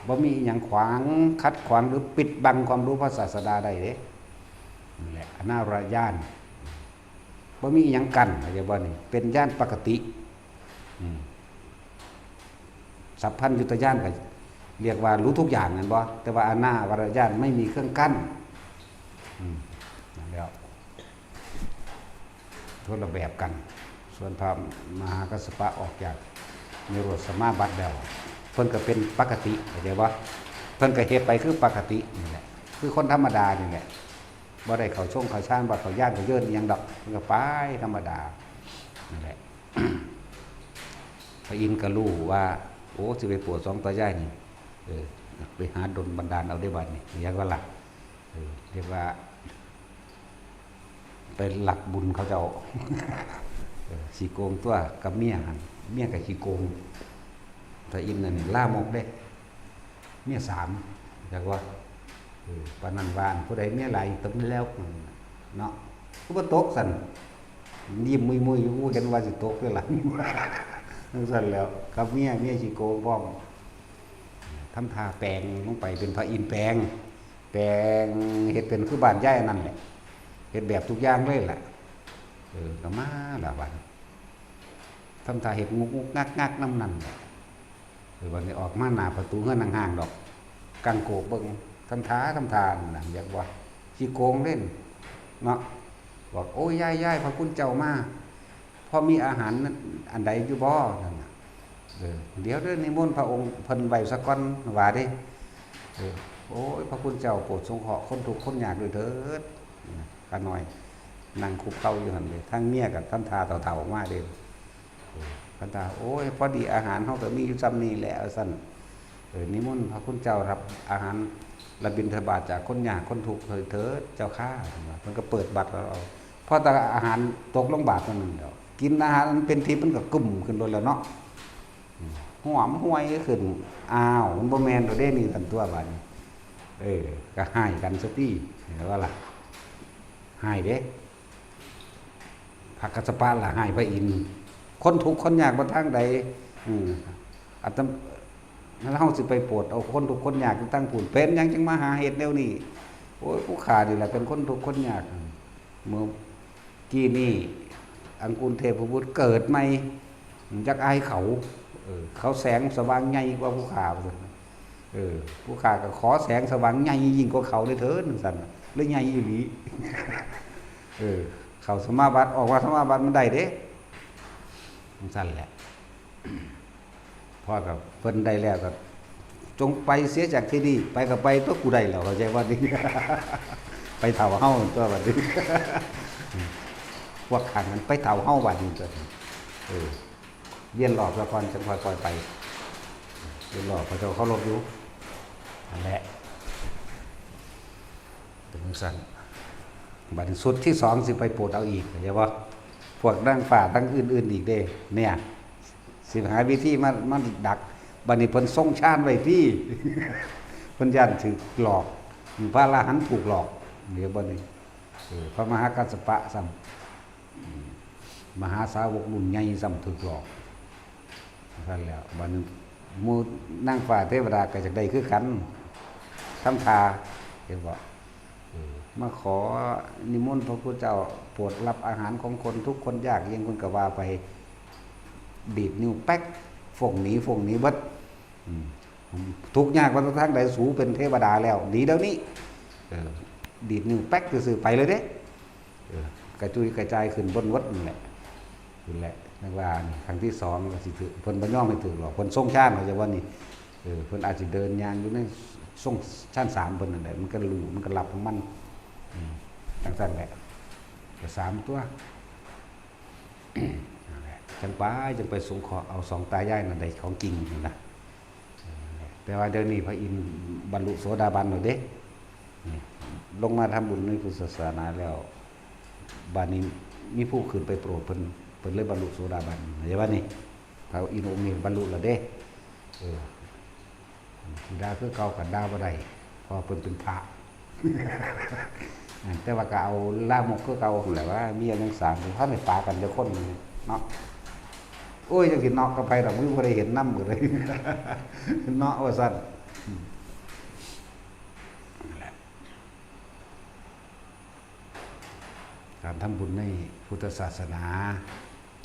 บ่มีหยังขวางขัดขวางหรือปิดบังความรู้พระศาสดาได้เด้นั่นแหละอนาาวรณญาณบ่มีหยังกั้นเข้าใจบ่นี่เป็นญาณปกติสัพพัญญุตญาณก็เรียกว่ารู้ทุกอย่างนั่นบ่แต่ว่าอนาาวรณญาณไม่มีเครื่องกั้นนั่นแล้วคนละแบบกันส่วนพระมหากัสสปะออกจากนิโรธสมาบัติแล้วเพิ่นก็เป็นปกติเข้าใจบ่เพิ่นก็เฮ็ดไปคือปกตินี่แหละคือคนธรรมดานี่แหละบ่ได้เข้าช่องเข้าฌานบ่เข้าญาณเข้าเยินอีหยังดอกมันก็ไปธรรมดานั่นแหละ พระอินทร์ก็รู้ว่าโอ้สิไปโปรด2ตายายนี่ไปหาดลบันดาลเอาได้บัดนี่เรียกว่าหลักเรียกว่าเป็นหลักบุญเขาเจ้าขี้โกงตัวกับเมียหันเมียกับขี้โกงพระอินทร์นั่นนี่ล่ามกเด้เมีย3เรียกว่าปานนันวานผู้ใดเมียหลายตบแล้วเนาะผู้บ่ตกสั่นยิ้มมุยๆอยู่เห็นว่าสิตกคือหลังนั่นสั่นแล้วกับเมียขี้โกงพร้อมทำท่าแปลงลงไปเป็นพระอินทร์แปลงเฮ็ดเป็นคือบ้านย่ายนั่นแหละเฮ็ดแบบทุกอย่างเลยแหละก็มาละบัดทำท่าเฮ็ดงุกงักน้ำนั่นแหละ วันนี้ออกมาหน้าประตูเฮือนห่างๆดอกกังโกกเบิ่งทำทานน่ะอยากว่าขี้โกงเล่นเนาะบอกโอ้ยยายพระคุณเจ้ามาพอมีอาหารอันใดอยู่บ่นั่นน่ะเดี๋ยวเด้อนิมนต์พระองค์เพิ่นไว้สักก่อนว่าเด้โอ้ยพระคุณเจ้าโปรดสงเคราะห์คนทุกข์คนยากด้วยเถิดข้าน้อยนั่งคุกเข่าอยู่หั่นเลยทั้งเมียกับท่านทาเต่าๆมาเด้ท่านทาโอ้ยพอดีอาหารเฮาก็มีอยู่ซ้ำนี้แหละซั่นนิมนต์พระคุณเจ้ารับอาหารและบิณฑบาตจากคนยากคนทุกข์เถิดเจ้าข้ามันก็เปิดบัตรเราพอแต่อาหารตกลงบาทมันเดียวกินอาหารมันเป็นทิพย์มันก็กึ่มขึ้นโดยแล้วเนาะหอมห้วยขึ้นอ้าวมันบ่แม่นตัวเด้นี่กันตัวบัดนี้ก็ให้กันซะติว่าล่ะให้เด้พระกัสสปะล่ะให้พระอินทร์คนทุกข์คนยากบ่ทางใดอัตแล้วเฮาสิไปโปรดเอาคนทุกข์คนยากตั้งพูนเป็นหยังจังมาหาเฮ็ดแนวนี้โอ้ยผู้ขานี่แหละเป็นคนทุกข์คนยากเมื่อกี้นี่อังกูลเทพบุตรเกิดใหม่จักอายเขาแสงสว่างใหญ่กว่าผู้ขาผู้ขาก็ขอแสงสว่างใหญ่ยิ่งกว่าเขาเลยเถิดสั่นหรือใหญ่อีหลีเขาสมาบัติออกว่าสมาบัติมันได้เด้สั่นแหละพ่อกับเพิ่นได้แล้วก็จงไปเสียจากที่นี่ไปกับไปตัวกูได้แล้วเข้าใจว่านี่ ไปเท่าเฮาตัวบัดนี้ พวกขันมันไปเท่าเฮาบัดนี้ตัวเวียนหลอกละครจังค่อยๆไปเวียนหลอกพระเจ้าเขาลบอยู่นั่นแหละถึงสั่นบัดนี้สุดที่2สิไปโปรดเอาอีกเข้าใจบ่พวกดังฝ่าทั้งอื่นๆอีกเด้เนี่ยสิหาวิธีมาดักบัดนี้เพิ่นส่งชาติไว้ที่เพิ่นย่านถูกหลอกพระอรหันต์ถูกหลอกเดี๋ยวบัดนี้พระมหากัสสปะซ้ำมหาสาวกรุ่นใหญ่ซ้ำถูกหลอกนั่นแล้วบัดนี้หมู่นางฟ้าเทวดาก็จักได้คือกันทำทาเห็นบ่มาขอนิมนต์พระพุทธเจ้าโปรดรับอาหารของคนทุกคนยากเย็นคนก็ว่าไปดีดนิ้วแป๊กฝงหนีเบิดทุกยากวันทั้งใดสูเป็นเทวดาแล้วดีเดี๋ยวนี้ดีดนิ้วแป๊กซื่อไปเลยเด้กระจุยกระจายขึ้นบนวัดนี่แหละขึ้นแหละนักว่าครั้งที่2ก็สิถือเพิ่นบ่ยอมให้ถือหรอกเพิ่นทรงชาติเขาจะว่านี่เพิ่นอาจสิเดินยางอยู่ในทรงชาติ3เพิ่นนั่นแหละมันก็รู้มันก็หลับของมันจังซั่นแหละก็3ตัวจังไปสงเคราะห์เอา2ตายายนั่นได้ของจริงนะแต่ว่าเดี๋ยวนี้พระอินทร์บรรลุโสดาบันแล้วเด้ลงมาทำบุญในพุทธศาสนาแล้วบัดนี้มีผู้ขึ้นไปโปรดเพิ่นเลยบรรลุโสดาบันเห็นว่านี่พระอินทร์องค์นี้บรรลุแล้วเด้ดาคือเก่ากันดาบ่ได้เพราะเพิ่นเป็นพระ แต่ว่าก็เอาลามกคือเก่าแหละว่าเมียยังสามท่านได้ปากันเดี๋ยวคนเนาะโอ้ยจังสินอกกับไปดอกมึงบ่ได้เห็นนำก็เลย เนาะว่าซั่นการทำบุญในพุทธศาสนา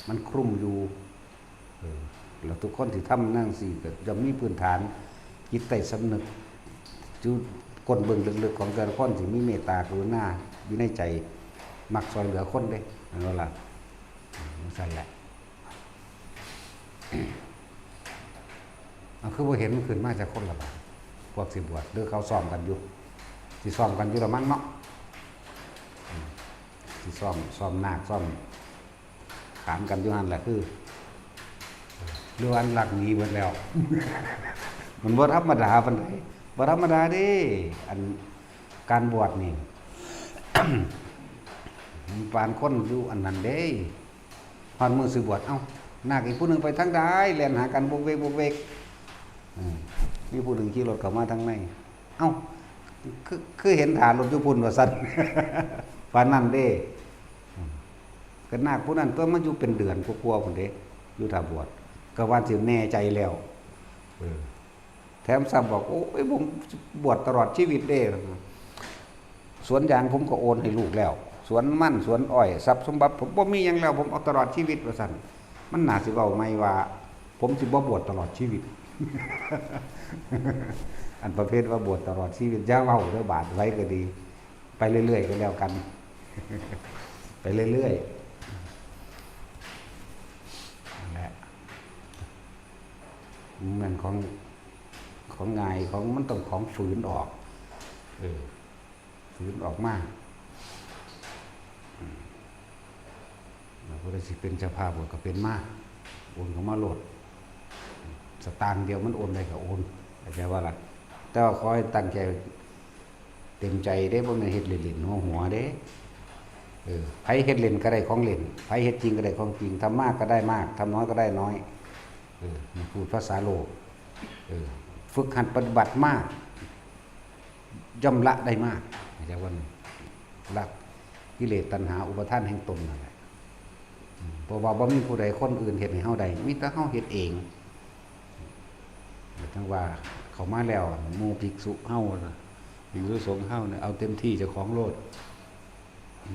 มันคลุมอยู่แล้วทุกคนที่ทำนั่งสิก็จะมีพื้นฐานจิตใต้สำนึกจุดก้นเบิ่งลึกๆของแต่ละคนที่มีเมตตากรุณาอยู่ในใจมักช่วยเหลือคนเด้นั่นว่าล่ะนั่นแหละคือบ่เห็นขึ้นมาจากคนละบาดพวกสิบวชหรือเขาซ้อมกันอยู่สิซ้อมกันอยู่ละมั้งเนาะสิซ้อมนาคซ้อมขานกันอยู่นั่นแหละคือเรื่องหลักนี้หมดแล้ว มันบ่ธรรมดาปานใดบ่ธรรมดาเด้อันการบวชนี่ ปานคนอยู่อันนั้นเด้พอนมือสิบวชเอ้านาคอีกผู้นึงไปทางใดแล่นหากันบกเวกมีผู้นึงขี่รถเข้ามาทางในเอ้าคือเห็นฐานรถอยู่พุ่นว่าซั่น ปานนั้นเด้ก็นาคผู้นั้นตัวมันอยู่เป็นเดือนกว่าๆพุ่นเด้อยู่ถ้าบวชก็ว่าสิแน่ใจแล้วแถมซ้ำบอกโอ้ยผมบวชตลอดชีวิตเด้สวนยางผมก็โอนให้ลูกแล้วสวนมั่นสวนอ้อยทรัพย์สมบัติผมบ่มีหยังแล้วผมเอาตลอดชีวิตว่าซั่นมันน่าสิเว้าไหมว่าผมสิบ่บวชตลอดชีวิต อันประเภทว่าบวชตลอดชีวิตอย่าเว้าเด้อบาดไว้ก็ดี ไปเรื่อยๆก็แล้วกัน ไปเรื่อยๆนั่นแหละมันของง่ายของมันต้องของฝืนออกฝืนออกมากเราก็ได้สิเป็นเจ้าภาพก็เป็นมากโอนเขามาโหลดสตางค์เดียวมันโอนได้ก็โอนเข้าใจว่าล่ะแต่ว่าขอให้ตั้งใจเต็มใจได้บ่แม่นเฮ็ดเล่นๆหัวเด้ไผเฮ็ดเล่นก็ได้ของเล่นไผเฮ็ดจริงก็ได้ของจริงทำมากก็ได้มากทำน้อยก็ได้น้อยนี่พูดภาษาโลกฝึกหัดปฏิบัติมากย่อมละได้มากเข้าใจว่าละกิเลสตัณหาอุปทานแห่งตนนั่นแหละเพราะว่าบ่มีผู้ใดคนอื่นเฮ็ดให้เฮาได้มีแต่เฮาเฮ็ดเองทั้งว่าเขามาแล้วหมู่ภิกษุเฮาภิกษุสงฆ์เฮาเนี่ยเอาเต็มที่เจ้าของโลด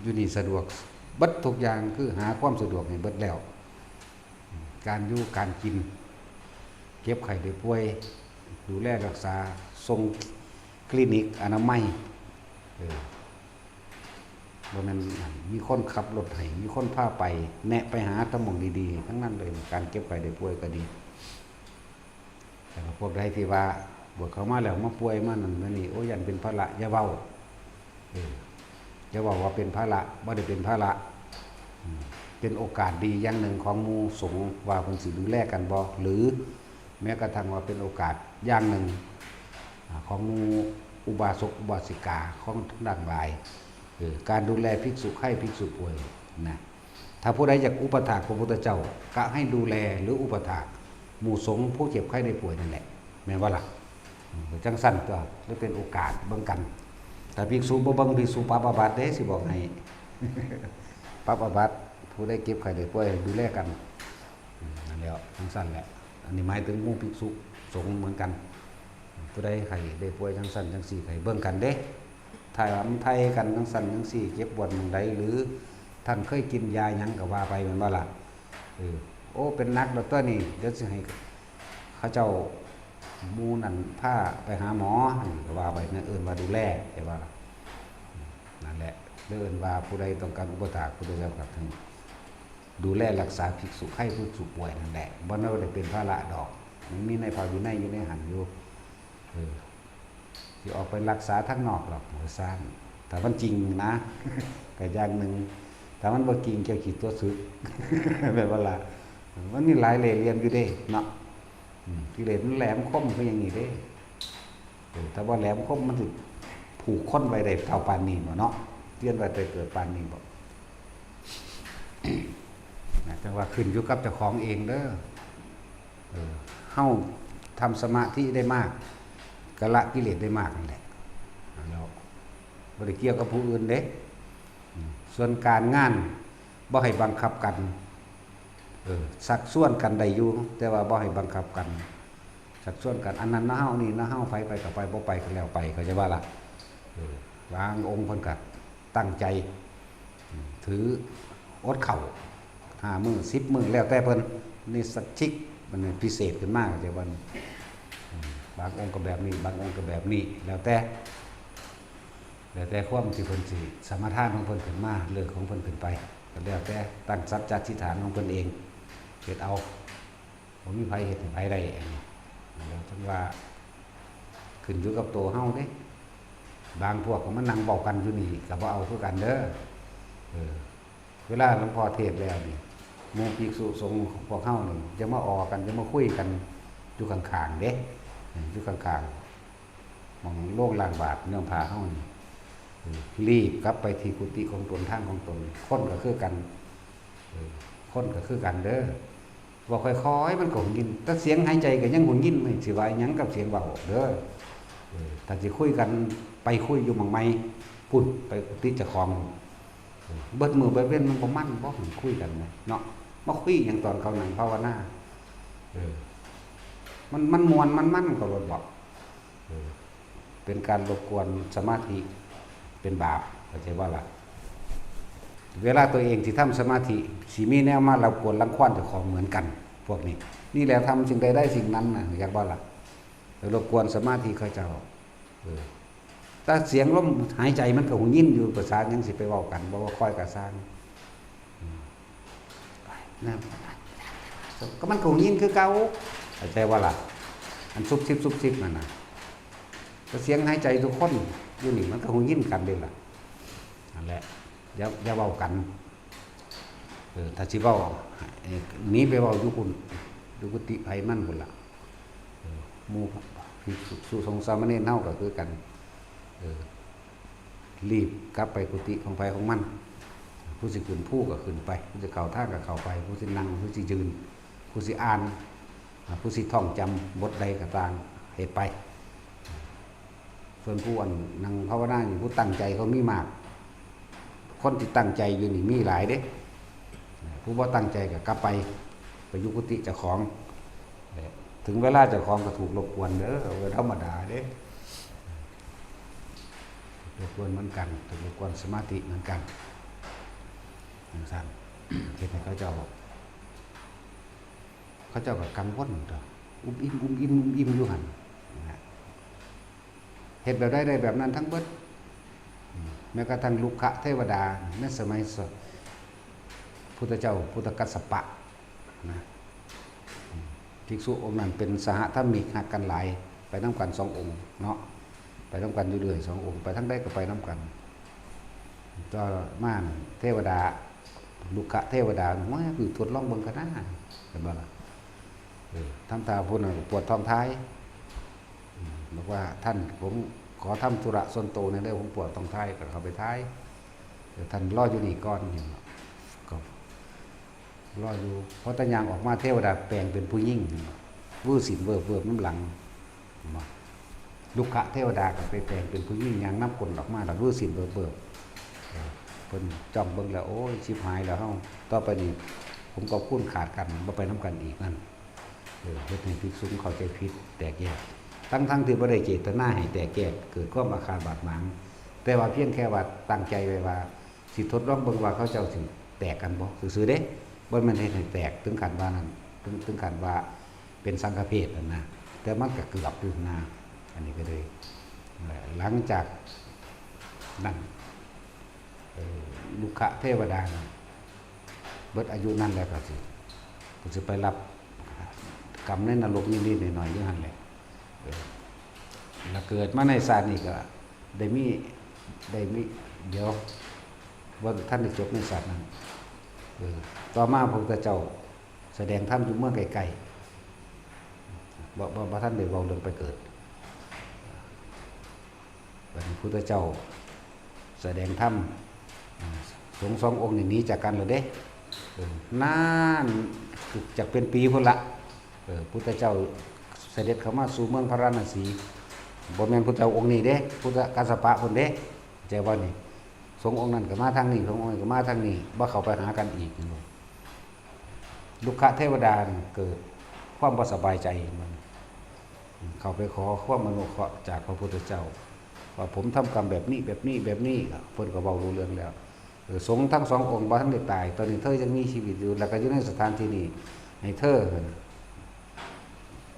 อยู่นี่สะดวกเบิดทุกอย่างคือหาความสะดวกให้เบิดแล้วการอยู่การกินเก็บไข้ได้ป่วยดูแลรักษาส่งคลินิกอนามัยบ่แม่นมีคนขับรถให้มีคนพาไปแนะไปหาตำหม่องดีๆทั้งนั้นเลยการเก็บไข้ได้ป่วยก็ดีแต่พวกใดที่ว่าบวชเข้ามาแล้วมาป่วยมานั่นมานี่โอ้ยันเป็นภาระอย่าเว้าอย่าเว้าว่าเป็นภาระบ่ได้เป็นภาระเป็นโอกาสดีอย่างหนึ่งของหมู่สงฆ์ว่าเพิ่นสิดูแลกันบ่หรือแม้กระทั่งว่าเป็นโอกาสอย่างหนึ่งของหมู่อุบาสกอุบาสิกาของทั้งหลายการดูแลภิกษุไข้ภิกษุป่วยนะถ้าผู้ใดอยากอุปถากพระพุทธเจ้าก็ให้ดูแลหรืออุปถากหมู่สงฆ์ผู้เจ็บไข้ได้ป่วยนั่นแหละแม่นว่าล่ะจังสั้นก็เลยเป็นโอกาสเบิ่งกันแต่ภิกษุบ่เบิ่งภิกษุปรับอาบัติเด้สิบอกให้ ปรับอาบัติผู้ใดเก็บไข้ได้ป่วยดูแลกันนั่นแหละจังสั้นแหละอันนี้หมายถึงหมู่ภิกษุสงฆ์เหมือนกันผู้ใดไข้ได้ป่วยจังสั้นจังสี่ไข้เบิ่งกันเด้ถ่ายมันไทยกันจังสั้นจังสี่เจ็บปวดเมืองใดหรือท่านเคยกินยาหยังก็ว่าไปแม่นบ่ล่ะโอ้เป็นนักแล้วตัวนี้เดี๋ยวสิให้เขาเจ้าหมู่นั่นพาไปหาหมอก็ว่าไปนั่นว่าดูแลใช่ว่านั่นแหละเอิ้นว่าผู้ใดต้องการอุปถากผู้ใดจะกับทั้งดูแลรักษาภิกษุไข้ผู้สุป่วยนั่นแหละบ่ได้เป็นภาระดอกมันมีในพระวินัยอยู่ในหันอยู่สิออกไปรักษาทั้งนอกหรอกบ่ซ่านถ้ามันจริงนะ ก็อย่างนึงถ้ามันบ่จริงเกี่ยวขีดตัวซึก แบบว่าล่ะมันมีหลายเล่ห์เหลี่ยมอยู่เด้เนาะกิเลสมันแหลมคมก็อย่างนี้เด้ถ้าว่าแหลมคมมันสิผูกค้นไว้ได้เท่าปานนี้บ่เนาะเตียนไว้แต่เกิดปานนี้บ่ จังว่าขึ้นอยู่กับเจ้าของเองเด้อเฮาทำสมาธิได้มากก็ละกิเลสได้มากนั่นแหละแล้วบ่ได้เกี่ยวกับผู้อื่นเด้ส่วนการงานบ่ให้บังคับกันสักส่วนกันได้อยู่แต่ว่าบ่ให้บังคับกันสักส่วนกันอันนั้นนะเฮานี่นะเฮาไปก็ไปบ่ไปก็แล้วไปเขาจะว่าล่ะวางองค์เพิ่นก็ตั้งใจถืออดข้าว5 มื้อ10 มื้อแล้วแต่เพิ่นนี่สักชิกมันพิเศษขึ้นมากแต่ว่าบางองค์ก็แบบนี้บางองค์ก็แบบนี้แล้วแต่ความที่เพิ่นสิสมถะของเพิ่นขึ้นมาเรื่องของเพิ่นขึ้นไปก็แล้วแต่ตั้งสัจจะอธิษฐานของเพิ่นเองเฮ็ดเอาบ่มีไผเฮ็ดให้ไผได้แล้วทั้งว่าขึ้นอยู่กับตัวเฮาเด้บางพวกก็มานั่งเว้ากันอยู่นี่ก็บ่เอาคือกันเด้อเวลาหลวงพ่อเทศน์แล้วนี่หมู่ภิกษุสงฆ์พวกเฮานี่จะมาออกกันจะมาคุยกันอยู่ข้างๆเด้อยู่ข้างๆมองโลกล้างบาทเนื้อผ้าเฮานี่รีบกลับไปที่กุฏิของตนทางของตนคนก็คือกันคนก็คือกันเด้อว่าค่อยๆมันก็หุนยินแต่เสียงหายใจก็ยังหุนยินไม่สิว่าหยังกับเสียงเบาเด้อถ้าสิคุยกันไปคุยอยู่หม่องไม้พุ่นไปกุฏิเจ้าของเบิดมือเบิดเว้นมันบ่มั่นบ่คุยกันเนาะมาคุยอย่างตอนเขานั่งภาวนามันมวนมันมั่นก็บ่บอกเป็นการรบกวนสมาธิเป็นบาปเข้าใจว่าล่ะเวลาตัวเองที่ทำสมาธิสิมีแนวมารบกวนรังควานเจ้าของเหมือนกัน พวกนี้นี่แหละทำสิ่งใดได้สิ่งนั้นนะอยากบ่ล่ะรบกวนสมาธิเขาเจ้าถ้าเสียงลมหายใจมันก็หูยินอยู่ภาษายังสิไปเว้ากันบ่ว่าค่อยกะสร้างนะก็มันก็หูยินคือเก่าเข้าใจว่าล่ะอันซุบซิบนั่นน่ะก็เสียงหายใจทุกคนอยู่นี่มันก็หูยินกันเด้ล่ะนั่นแหละอย่าเว้ากันถ้าสิเว้าหนีไปเว้าอยู่พุ่นอยู่กุฏิไผมันพุ่นล่ะหมู่ภิกษุสงฆ์สามเณรเฮาก็คือกันรีบกลับไปกุฏิของไผของมันผู้สิขึ้นผู้ก็ขึ้นไปผู้สิเข้าทางก็เข้าไปผู้สินั่งผู้สิยืนผู้สิอ่านผู้สิท่องจำบทใดก็ตามเฮ็ดไปส่วนผู้อันนั่งภาวนาอยู่ผู้ตั้งใจเขามีมากคนที่ตั้งใจอยู่นี่มีหลายเด้ผู้บ่ตั้งใจก็กลับไปอยู่กุฏิเจ้าของถึงเวลาเจ้าของก็ถูกรบกวนเด้อธรรมดาเด้รบกวนเหมือนกันถูกรบกวนสมาธิเหมือนกันอย่างนั้นเฮ็ดให้เขาเจ้าก็กังวลต่ออุ้มอิ่มอยู่หั่นนะเฮ็ดแบบได้แบบนั้นทั้งเบิดแม้กระทั่งลุกขะเทวดาในสมัยพุทธเจ้าพุทธกัสสปะนะภิกษุองค์นั้นเป็นสหธรรมิกหักกันหลายไปนำกัน2องค์เนาะไปนำกันเรื่อยๆ2องค์ไปทั้งใดก็ไปนำกันก็ม่านเทวดาลุกขะเทวดาว่าคือทดลองเบิ่งกันนะเห็นบ่ล่ะทำตาพุ่นปวดท้องท้ายบอกว่าท่านผมขอทำธุระส่วนตัวในเรื่องผมปวดท้องท้ายก็เข้าไปท้ายท่านรออยู่นี่ก่อนก็รออยู่เพราะตะยางออกมาเทวดาแปลงเป็นผู้ยิ่งวื้อสินเวิบน้ำหลังลุกขะเทวดาก็ไปแปลงเป็นผู้ยิ่งยางน้ำกลออกมาแล้ววื้อสินเวิบเพิ่นจ้องเบิ่งแล้วโอ้ยชิบหายแล้วเฮาต่อไปนี้ผมก็คุ้นขาดกันบ่ไปน้ำกันอีกนั่นเฮ็ดให้ภิกษุเข้าใจผิดแตกแยกทั้งที่บ่ได้เจตนาให้แตกแยกเกิดความอาฆาตบาดหมางแต่ว่าเพียงแค่ว่าตั้งใจไว้ว่าสิทดลองเบิ่งว่าเขาเจ้าสิแตกกันบ่ซื่อๆเด้บ่แม่นเฮ็ดให้แตกถึงขั้นว่านั้นถึงขั้นว่าเป็นสังฆเพศนั่นนะแต่มันก็เกือบอยู่นะอันนี้ก็เลยหลังจากนั้นลุกขะเทวดาเบิดอายุนั่นแล้วก็สิไปรับกรรมในนรกนิดๆหน่อยๆอยู่หั่นแหละแล้วเกิดมาในศาสตร์นี้ก็ได้มีเดี๋ยวว่าท่านได้จบในศาสตร์นั้นต่อมาพระพุทธเจ้าแสดงธรรมอยู่เมืองไกลๆบ่ท่านได้เว้าเรื่องไปเกิดบัดนี้พระพุทธเจ้าแสดงธรรมสงฆ์2องค์นี้จากกันแล้วเด้นานจากเป็นปีพุ่นละพุทธเจ้าเสด็จเข้ามาสู่เมืองพาราณสีบ่แม่นพุทธเจ้าองค์นี้เด้พุทธกัสสปะพุ่นเด้ใจว่านี่สงฆ์องค์นั้นก็มาทางนี้สงฆ์องค์นี้ก็มาทางนี้บ่เข้าไปหากันอีกลุกขะเทวดาเกิดความบ่สบายใจมันเข้าไปขอความอนุเคราะห์จากพระพุทธเจ้าว่าผมทำกรรมแบบนี้เพิ่นก็เว้ารู้เรื่องแล้วสงฆ์ทั้ง2องค์บ่ทันได้ตายตอนนี้เธอยังมีชีวิตอยู่แล้วก็อยู่ในสถานที่นี้ให้เธอ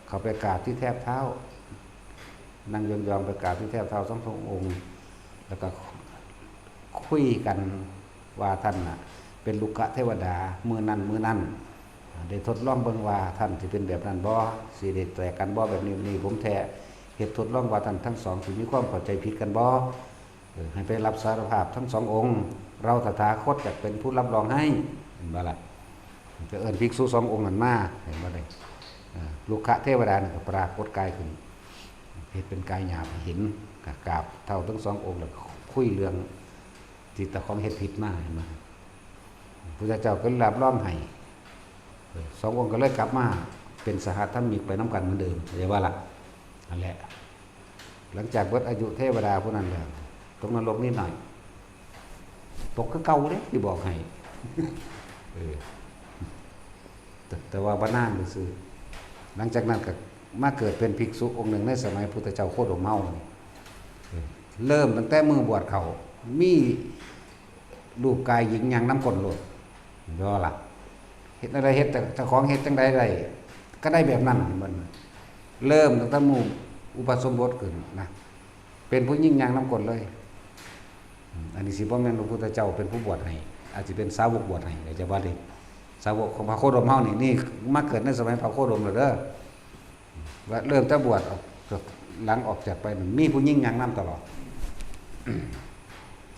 เขาไปกราบที่แทบเท้านั่งยองๆไปกราบที่แทบเท้าทั้ง2องค์แล้วก็คุยกันว่าท่านน่ะเป็นลุกขะเทวดามื้อนั้นได้ทดลองเบิ่งว่าท่านสิเป็นแบบนั้นบ่สิได้แตกกันบ่แบบนี้ผมแท้เฮ็ดทดลองว่าท่านทั้งสองสิมีความเข้าใจผิดกันบ่ให้ไปรับสารภาพทั้ง2องค์เราตถาคตจะเป็นผู้รับรองให้เห็นบ่ล่ะจะเอิ้นภิกษุ2องค์นั้นมาเห็นบ่ได้ลุกขะเทวดาก็ปรากฏกายขึ้นเฮ็ดเป็นกายหยาบเห็นกราบเท่าทั้ง2องค์แล้วคุยเรื่องจิตตะของเฮ็ดผิดมาเห็นบ่พระเจ้าก็รับรองให้2องค์ก็เลยกลับมาเป็นสหธรรมิกไปน้ำกันเหมือนเดิมเรียกว่าล่ะนั่นแหละหลังจากเบิดอายุเทวดาพวกนั้นแล้วตกนรกนิดหน่อยตกคือเก่าเด้ที่บอกให้แต่ว่าบ่นานซื่อหลังจากนั้นก็มาเกิดเป็นภิกษุองค์หนึ่งในสมัยพุทธเจ้าโคดมเมาเริ่มตั้งแต่มือบวชเขามีรูปกายหญิงยังน้ำก้นโลดย่อล่ะ ฮ็ดอะไรเฮ็ดแต่เจ้าของเฮ็ดจังได๋ได้ก็ได้แบบนั้นมันเริ่มตั้งแต่หมู่อุปสมบทขึ้นนะเป็นผู้ยิ่งอย่างนำกลเลยอันนี้สิบ่แม่นพระพุทธเจ้าเป็นผู้บวชให้อาจสิเป็นสาวกบวชให้เดี๋ยวจะว่าดิสาวกของพระโคดมเฮานี่มาเกิดในสมัยพระโคดมแล้วเด้อว่าเริ่มแต่บวชออกหลังออกจากไปมีผู้ยิ่งอย่างนำตลอด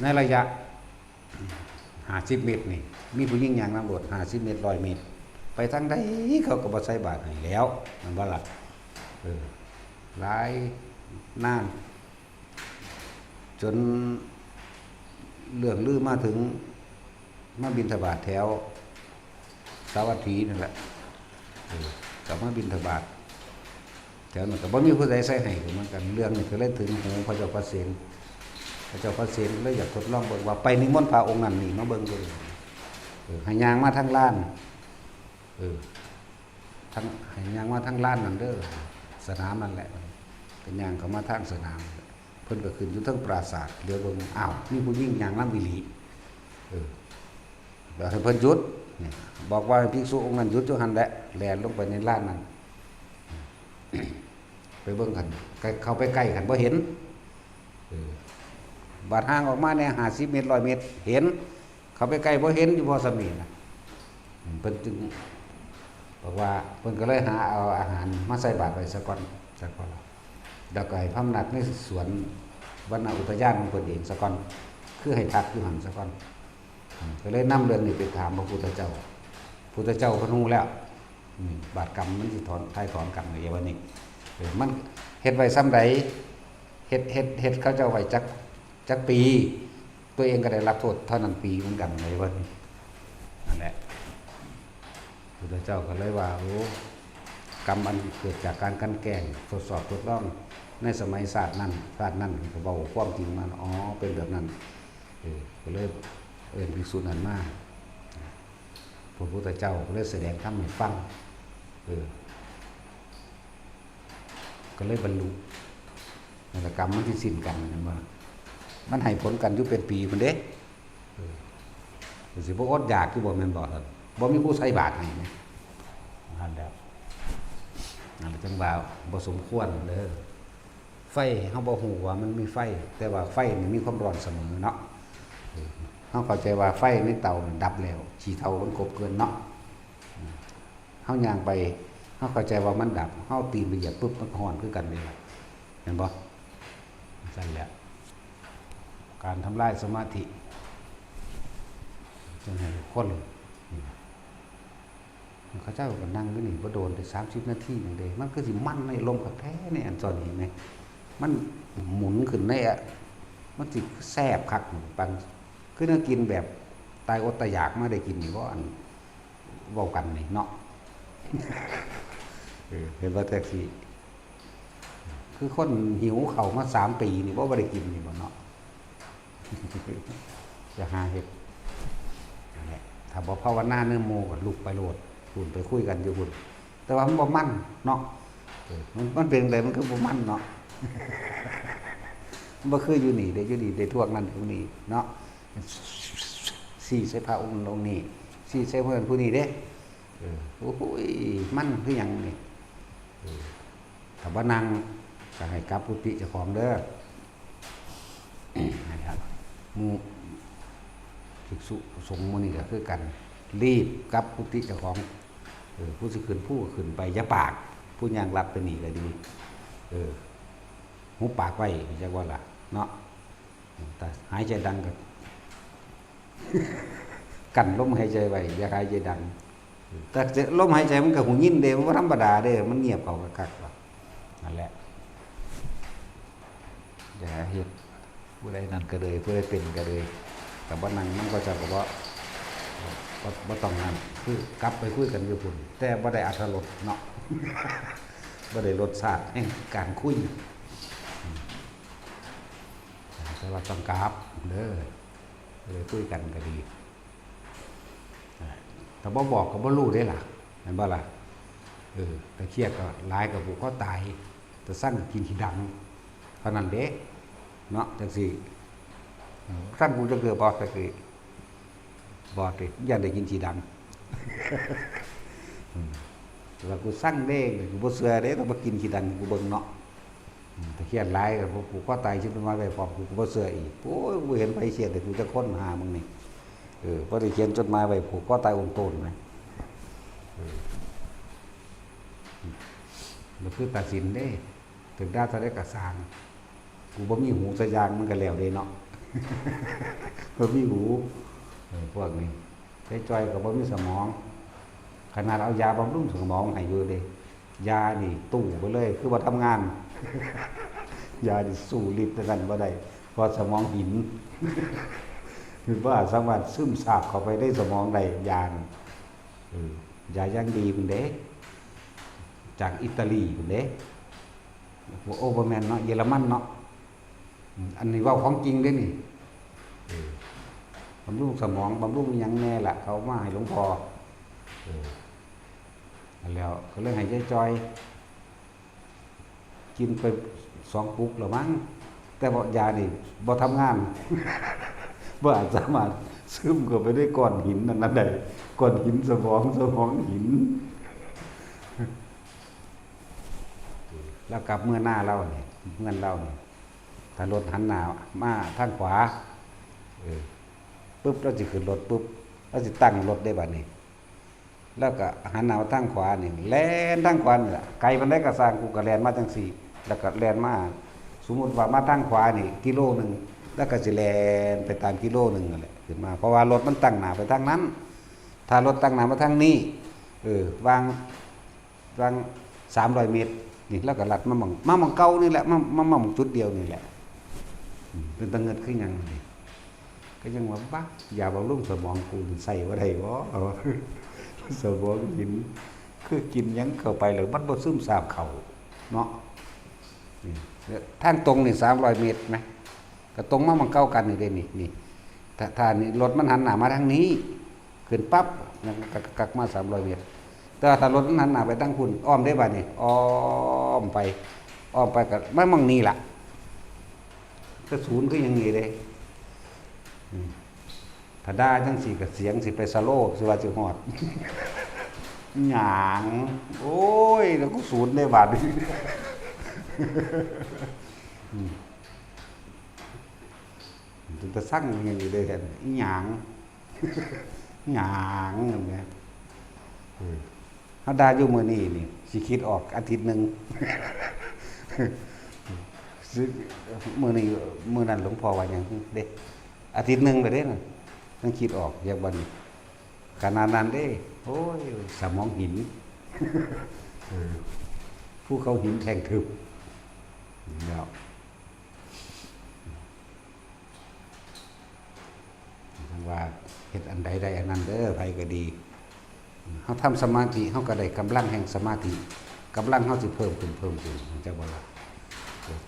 ในระยะ50 เมตรนี่มีผู้ยิ่งอย่างนำบวช50 เมตร100 เมตรไปทางใดเขาก็บ่ใส่บาตรให้แล้วมันบ่ล่ะหลายนานจนเรื่องลือมาถึงมาบิณฑบาตแถวสาวัตถีนั่นแหละกลับมาบิณฑบาตแถวนั้นก็บ่มีผู้ใดใส่ให้เหมือนกันเรื่องนี้ก็เลยถึงหูพระเจ้าพระเสนพระเจ้าพระเสนเลยอยากทดลองเบิ่งว่าไปนิมนต์พระองค์นั้นนี่มาเบิ่งดูให้ย่างมาทางลานทั้งให้ย่างมาทางลานนั่นเด้อสนามนั่นแหละเป็นย่างเข้ามาทางสนามเพิ่นก็ขึ้นอยู่เทิงปราสาทเดี๋ยวเบิ่งอ้าวมีผู้หญิงย่างนำวิลีแล้วให้เพิ่นหยุดบอกว่าภิกษุองค์นั้นหยุดอยู่หั่นแหละแล่นลงไปในลานนั้นไปเบิ่งกันเข้าไปใกล้กันบ่เห็นบาดห่างออกมาเนี่ย50 เมตร100 เมตรเห็นเข้าไปใกล้บ่เห็นอยู่พอสมีนะเพิ่นจึงบอกว่าเพิ่นก็เลยหาเอาอาหารมาใส่บาตรไว้ซะก่อนแล้วก็ให้พำนักในสวนวรรณอุทยานของเพิ่นเองซะก่อนคือให้พักอยู่หั่นซะก่อนก็เลยนำเรื่องนี้ไปถามพระพุทธเจ้าพุทธเจ้าเพิ่นฮู้แล้วบาปกรรมมันสิถอนถ่ายถอนกรรมอย่างว่านี้มันเฮ็ดไว้ซ้ำใดเฮ็ดเขาเจ้าไว้จักปีตัวเองก็ได้รับโทษเท่านั้นปีเหมือนกันเลยว่านั่นแหละพุทธเจ้าก็เลยว่าโอ้กรรมอันเกิดจากการกันแกล้งทดสอบทดลองในสมัยศาสตร์นั้นก็เว้าความจริงมันอ๋อเป็นแบบนั้นก็เลยภิกษุนั้นมาพระพุทธเจ้าก็เลยแสดงธรรมให้ฟังก็เลยบรรลุนั่นแหละกรรมมันที่สิ้นกันมันให้ผลกันอยู่เป็นปีพุ่นเด้สิบ่อดอยากคือบ่แม่นบ่ครับบ่มีผู้ใส่บาตรให้นะนั่นแหละจังว่าบ่สมควรเด้อไฟเฮาบ่ฮู้ว่ามันมีไฟแต่ว่าไฟนี่มีความร้อนเสมอเนาะเฮาเข้าใจว่าไฟในเตาดับแล้วขี้เถ้ามันกบเกินเนาะเฮาย่างไปเฮาเข้าใจว่ามันดับเฮาตีนไปเหยียบปุ๊บมันร้อนคือกันเลยเห็นบ่นั่นแหละการทำลายสมาธิจังไห้คนเขาเจ้าก็นั่งอยู่นี่บ่โดนได้30 นาทีนึงเด้มันคือสิมันในลมกับแท้ในอันตอนนี้แม่มันหมุนขึ้นในมันสิแซ่บคักปังคือเนื้อกินแบบตายอดตายอยากมาได้กินนี่บ่อันเว้ากันนี่เนาะเห็นว่าแท็กซี่คือคนหิวข้าวมา3 ปีนี่บ่ได้กินนี่บ่เนาะจะหาเฮ็ดนั่นแหละถ้าบ่ภาวนาเนื้อโมก็ลุกไปโลดพุ่นไปคุยกันอยู่พุ่นแต่ว่ามันบ่มั่นเนาะมันเป็นจังไดมันคือบ่มั่นเนาะมันบ่คืออยู่นี่ได้ท่วงนั้นท่วงนี้เนาะสี่ใส่พระองค์นี้สี่ใส่เพิ่นผู้นี้เด้โอ้โหมันคือหยังนี่ถ้าบ่นั่งก็ให้กลับกุฏิเจ้าของเด้อนะครับหมู่ภิกษุสงฆ์หมู่นี้ก็คือกันรีบกลับกุฏิเจ้าของผู้สิขึ้นผู้ขึ้นไปอย่าปากผู้ย่างรับไปนี่ก็ดีหุบปากไว้จักว่าล่ะเนาะแต่หายใจดังก็กั้นลมหายใจไว้อย่าหายใจดังแต่ลมหายใจมันก็หูยินเด้มันบ่ธรรมดาเด้มันเงียบเข้าคักๆว่านั่นแหละอย่าเฮ็ดผู้ใดนั่นก็เลยผู้ใดเป็นก็เลยแต่บ่นั่งมันก็จะบ่ต้องนั่นคือกลับไปคุยกันอยู่พุ่นแต่บ่ได้อรรถรสเนาะบ่ได้รสชาติแห่งการคุยแต่ว่าต้องกลับเด้อเลยคุยกันก็ดีถ้าบ่บอกก็บ่รู้ได้ล่ะเห็นบ่ล่ะแต่เครียดก็หลายก็ผูกคอตายแต่สั่งกินขี้ดังเท่านั้นเด้เนาะจังซี่สั่งกูจะเกิดบ่ก็คือบ่ติอย่าได้กินขี้ดัง แล้วกูสั่งเด้กูบ่เชื่อเด้ต้องมากินขี้ดันกูเบิ่งเนาะแต่เครียดหลายก็กูก็ตายชิบมาไว้พร้อมกูบ่เชื่ออีกโอ้ยกูเห็นไปเสียแต่กูจะค้นหามึงนี่บ่ได้เขียนจดหมายไว้ผูกก็ตายองค์โตนไหมมันคือตัดสินเด้ถึงได้เท่าได้กระสร้างกูบ่มีหูสะยางมันก็แล้วเด้เนาะ บ่มีหูพวกนี้ไอ้จ้อยก็บ่มีสมองขนาดเอายาบำรุงสมองให้อยู่เด้ยานี่ตู้ไปเลยคือว่าทำงาน ยานี่สู้ฤทธิ์กันบ่ได้เพราะสมองหิน คือว่าสามารถซึมซาบเข้าไปได้สมองได้ยานี่ยาอย่างดีพุ่นเด้จากอิตาลีพุ่นเด้โอเวอร์แมนเนาะเยอรมันเนาะอันนี้ว่าของจริงเด้นี่บำรุงสมองบำรุงหยังแน่ล่ะเขามาให้หลวงพ่อแล้วก็เลยให้ยายจอยกินไป2 ปุกแล้วมั้งแต่ว่ายานี่บ่ทำงาน บ่อาจสามารถซึมเข้าไปได้ก้อนหินนั่นได้ก้อนหินสมองหิน แล้วกลับเมื่อหน้าเราเนี่ยเมื่อเราเนี่ยถ้ารถหันหน้ามาทางขวาปุ๊บเราจะขึ้นรถปุ๊บเราจะตั้งรถได้บัดนี้แล้วก็หันหน้ามาทางขวานี่แล่นทางขวานี่ไกลมันได้ก็สร้างกูก็แล่นมาจังซี่แล้วก็แล่นมาสมมุติว่ามาทางขวานี่กิโลนึงแล้วก็สิแล่นไปตามกิโลนึงนั่นแหละขึ้นมาเพราะว่ารถมันตั้งหน้าไปทางนั้นถ้ารถตั้งหน้ามาทางนี้วาง300 เมตรนี่แล้วก็ลัดมาหม่องเก่านี่แหละมาหม่องจุดเดียวนี่แหละเป็นตะเงิดคือหยังนี่ก็ยังว่าบักอย่าบำรุงสมองกูใส่บ่ได้บ่สมองหินคือกินหยังเข้าไปแล้วมันบ่ซึมซาบเข้าเนาะทางตรงนี่300 เมตรมั้ยก็ตรงมาหม่องเก่ากันนี่เด้นี่ถ้านี่รถมันหันหน้ามาทางนี้ขึ้นปั๊บกักมา300 เมตรแต่ถ้ารถมันหันหน้าไปทางคุณอ้อมได้บัดนี้อ้อมไปก็ไม่มองนี่ล่ะก็ศูนย์ก็ยังงี้เด้ถ้าได้จังสี่ก็เสียงสิไปสโลสิว่าสิฮอด หยังโอ้ยแล้วก็ศูนย์ได้บัดนี้ ถึงจะสั่งยังไงอยู่เลยกันอีหยัง หยังอย่างเงี้ยเขาได้อยู่มื้อนี้นี่สิคิดออกอาทิตย์นึง มื้อนี้มื้อนั้นหลวงพ่อว่าหยังเด้อาทิตย์นึงไปเด้น่ะต้องคิดออกอย่างบัดนี้ขนาดนั้นเด้โอ้ยสมองหิน ผู้เขาหินแท่งทึบแล้วว่าเฮ็ดอันใดได้อันนั้นเด้อไผก็ดีเฮาทำสมาธิเฮาก็ได้กำลังแห่งสมาธิกำลังเฮาสิเพิ่มขึ้นจังว่าล่ะ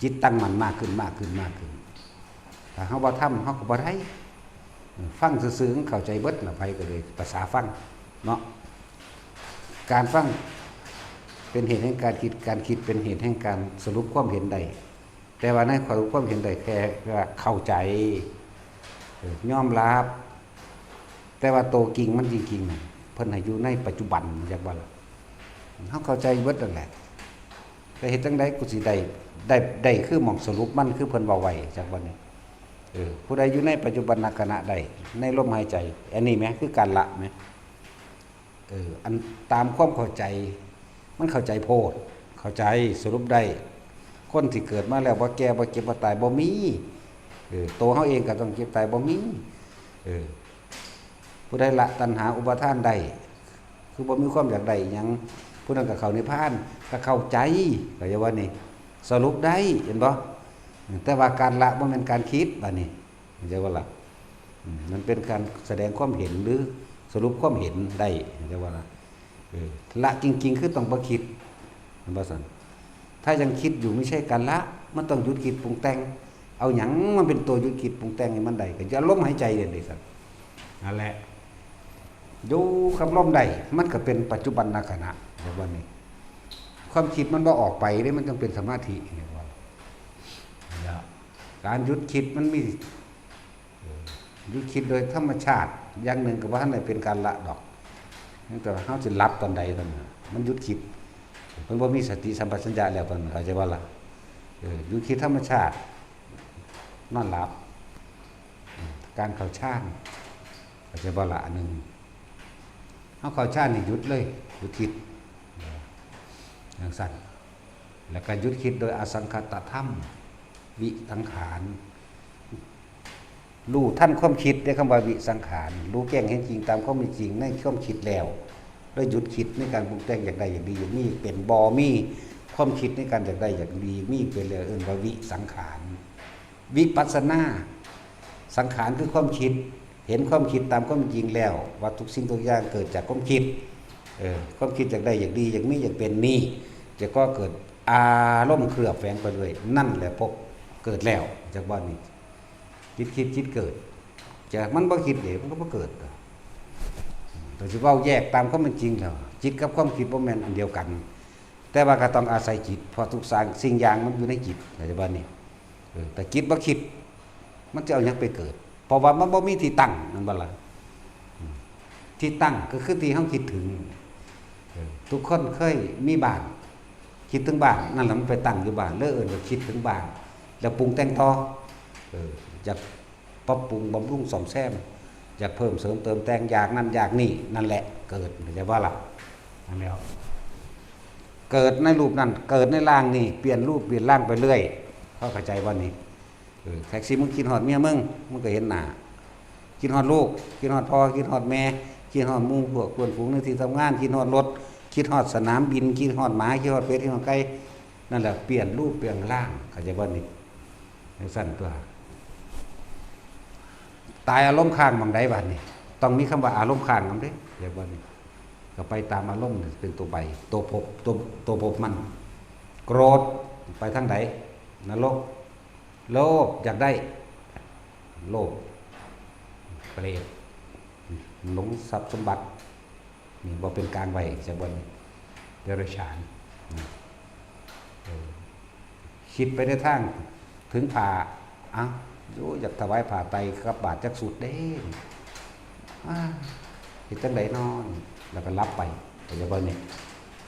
จิตตั้งมั่นมากขึ้นถ้าเฮาบ่ทำเฮาก็บ่ได้ฟังซื่อๆเข้าใจเบิดล่ะไผก็เลยภาษาฟังเนาะการฟังเป็นเหตุแห่งการคิดเป็นเหตุแห่งการสรุปความเห็นได้แต่ว่าในสรุปความเห็นได้แค่ว่าเข้าใจยอมรับแต่ว่าโตกิ่งมันจริงๆน่ะเพิ่นให้อยู่ในปัจจุบันจังว่าล่ะเฮาเข้าใจเบิดนั่นแหละแต่เฮ็ดจังได๋กูสิได้คือหม่องสรุปมันคือเพิ่นเว้าไว้จังว่านี้ผู้ใดอยู่ในปัจจุบันขณะใดในลมหายใจอันนี้แหมคือการละแหมอันตามความเข้าใจมันเข้าใจโพดเข้าใจสรุปได้คนที่เกิดมาแล้วบ่แก่บ่เจ็บบ่ตายบ่มีตัวเฮาเองก็ต้องเจ็บตายบ่มีผู้ใดละตัณหาอุปาทานได้คือบ่มีความอยากได้หยังผู้นั้นก็เข้านิพพานก็เข้าใจก็อย่าว่านี่สรุปได้เห็นบ่แต่ว่าการละบ่แม่นการคิดบัดนี้อย่าว่าล่ะมันเป็นการแสดงความเห็นหรือสรุปความเห็นได้อย่าว่าล่ะละจริงๆคือต้องบ่คิดเห็นบ่ซั่นถ้ายังคิดอยู่ไม่ใช่การละมันต้องหยุดคิดปรุงแต่งเอาหยังมันเป็นตัวหยุดคิดปรุงแต่งให้มันได้ก็อย่าลมหายใจเด้ซั่นนั่นแหละอยู่กับลมได้มันก็เป็นปัจจุบันขณะแบบว่านี้ความคิดมันบ่ออกไปเด้มันต้องเป็นสมาธิแบบว่าการหยุดคิดมันมีหยุดคิดโดยธรรมชาติอย่างหนึ่งก็บ่ทันได้เป็นการละดอก แต่ว่าเฮาสิหลับตอนใดตอนนั้นมันหยุดคิดมันบ่มีสติสัมปชัญญะแล้วตอนนั้นเข้าใจบ่ล่ะหยุดคิดธรรมชาตินอนหลับการเข้าฌานเข้าใจบ่ล่ะอันนึงเฮาเข้าฌานนี่หยุดเลยหยุดคิดอย่างสั้นแล้วก็หยุดคิดโดยอสังขตธรรมวิสังขารรู้ท่านความคิดได้คำว่าวิสังขารรู้แจ้งเห็นจริงตามความเป็นจริงในความคิดแล้วแล้วหยุดคิดในการปรุงแต่งอย่างใดอย่างดีอย่างนี้เป็นบ่มีความคิดในการอย่างใดอย่างดีมีเป็นเรื่องอื่นว่าวิสังขารวิปัสสนาสังขารคือความคิดเห็นความคิดตามความจริงแล้วว่าทุกสิ่งทุกอย่างเกิดจากความคิดความคิดอย่างใดอย่างดีอย่างนี้อย่างเป็นนี่จะก็เกิดอารมณ์เคลือบแฝงไปด้วยนั่นแหละพบเกิดแล้วจากบ้านนี้คิดเกิดจากมันบ่คิดเดี๋ยวมันก็บ่เกิดแต่สิเว้าแยกตามความเป็นจริงแล้วจิตกับความคิดบ่แม่นอันเดียวกันแต่ว่าก็ต้องอาศัยจิตเพราะทุกสิ่งอย่างมันอยู่ในจิตจากบ้านนี้แต่จิตบ่คิดมันจะเอาหยังไปเกิดเพราะว่ามันบ่มีที่ตั้งนั่นบ่ล่ะที่ตั้งก็คือที่เฮาคิดถึงทุกคนเคยมีบ้านคิดถึงบ้านนั่นแหละมันไปตั้งอยู่บ้านเอิ้นว่าคิดถึงบ้านแล้วปรุงแต่งต่ออยากปรับปรุงบำรุงซ่อมแซมอยากเพิ่มเสริมเติมแต่งอยากนั่นอยากนี่นั่นแหละเกิดจะว่าล่ะนั่นแล้วเกิดในรูปนั้นเกิดในร่างนี่เปลี่ยนรูปเปลี่ยนร่างไปเรื่อยเข้าใจว่านี่แท็กซี่มึงคิดฮอดเมียมึงก็เห็นหน้าคิดฮอดลูกคิดฮอดพ่อคิดฮอดแม่คิดฮอดหมู่พวกเพื่อนฝูงในที่ทำงานคิดฮอดรถคิดฮอดสนามบินคิดฮอดหมาคิดฮอดเป็ดคิดฮอดไก่นั่นแหละเปลี่ยนรูปเปลี่ยนร่างเข้าใจว่านี่สั้นตัวตายอารมณ์ค้างบางใดบัดนี้ต้องมีคำว่าอารมณ์ค้างนำเด้อย่างว่านี้ก็ไปตามอารมณ์เป็นตัวใบตัวภพตัวภพมันโกรธไปทางใดนรกโลภอยากได้โลภเปรตหลงทรัพย์สมบัตินี่บ่เป็นกลางไว้จากบนเดรัจฉานคิดไปในทางถึงผ่าอยากถวายผ่าไตกับบาทจักสุดเด้เห็นจังไดนอนแล้วก็รับไปแต่อย่าบ่นี่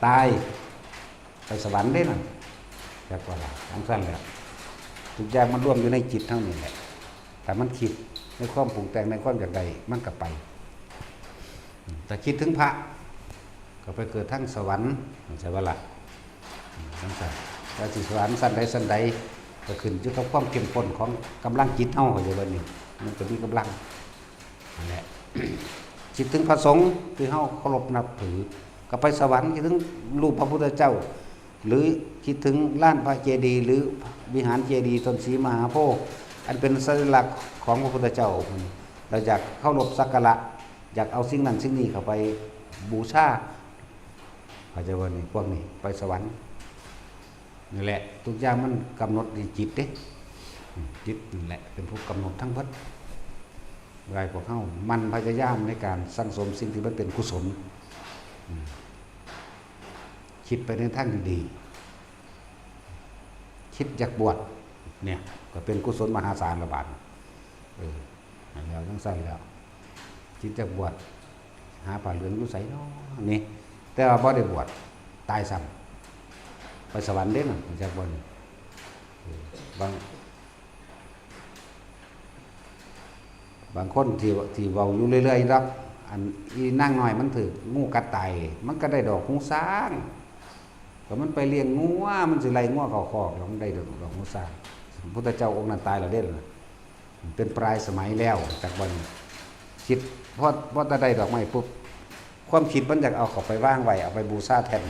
ตายไปสวรรค์ได้น่ะจักว่าล่ะทั้งสั้นแล้วทุกอย่างมันรวมอยู่ในจิตเท่านี้แหละแต่มันคิดในความปรุงแต่งในความอยากใดมันก็ไปแต่คิดถึงพระก็ไปเกิดทั้งสวรรค์ใช่ว่าล่ะทั้งสั้นแต่สิสวรรค์สั้นใดก็ขึ้นอยู่กับความเข้มข้นของกำลังจิตเฮาอยู่บัดนี้มันก็มีกำลังนั่นแหละ คิดถึงพระสงฆ์ที่เฮาเคารพนับถือก็ไปสวรรค์คิดถึงรูปพระพุทธเจ้าหรือคิดถึงลานพระเจดีย์หรือวิหารเจดีย์ต้นศรีมหาโพธิ์อันเป็นสัญลักษณ์ของพระพุทธเจ้าเราอยากเคารพสักการะอยากเอาสิ่งนั้นสิ่งนี้เข้าไปบูชาเข้าใจว่านี่พวกนี้ไปสวรรค์นี่แหละทุกอย่างมันกำหนดในจิตเด้จิตนี่แหละเป็นผู้กำหนดทั้งหมดรายพวกเขามันพยายามในการสร้างสมสิ่งที่มันเป็นกุศลคิดไปในทางดีคิดอยากบวชเนี่ยก็เป็นกุศลมหาศาลระบาดแล้วทั้งสั้นแล้วคิดอยากบวชหาผ้าเหลืองอยู่ไสเนาะนี่แต่ว่าบ่ได้บวชตายซ้ำไปสวรรค์เด้น่ะจากบนบางคนที่เว้าอยู่เรื่อยๆรับอันอีนั่งน้อยมันถืองูกัดตายมันก็ได้ดอกหูช้างก็มันไปเลี้ยงงัวมันสิไล่งัวเข้าคอกแล้วมันได้ดอกหูช้างพระพุทธเจ้าองค์นั้นตายแล้วเด้ล่ะเป็นปลายสมัยแล้วจากบนคิดพอจะได้ดอกไม้ปุ๊บความคิดมันอยากเอาเข้าไปวางไว้เอาไปบูชาแทน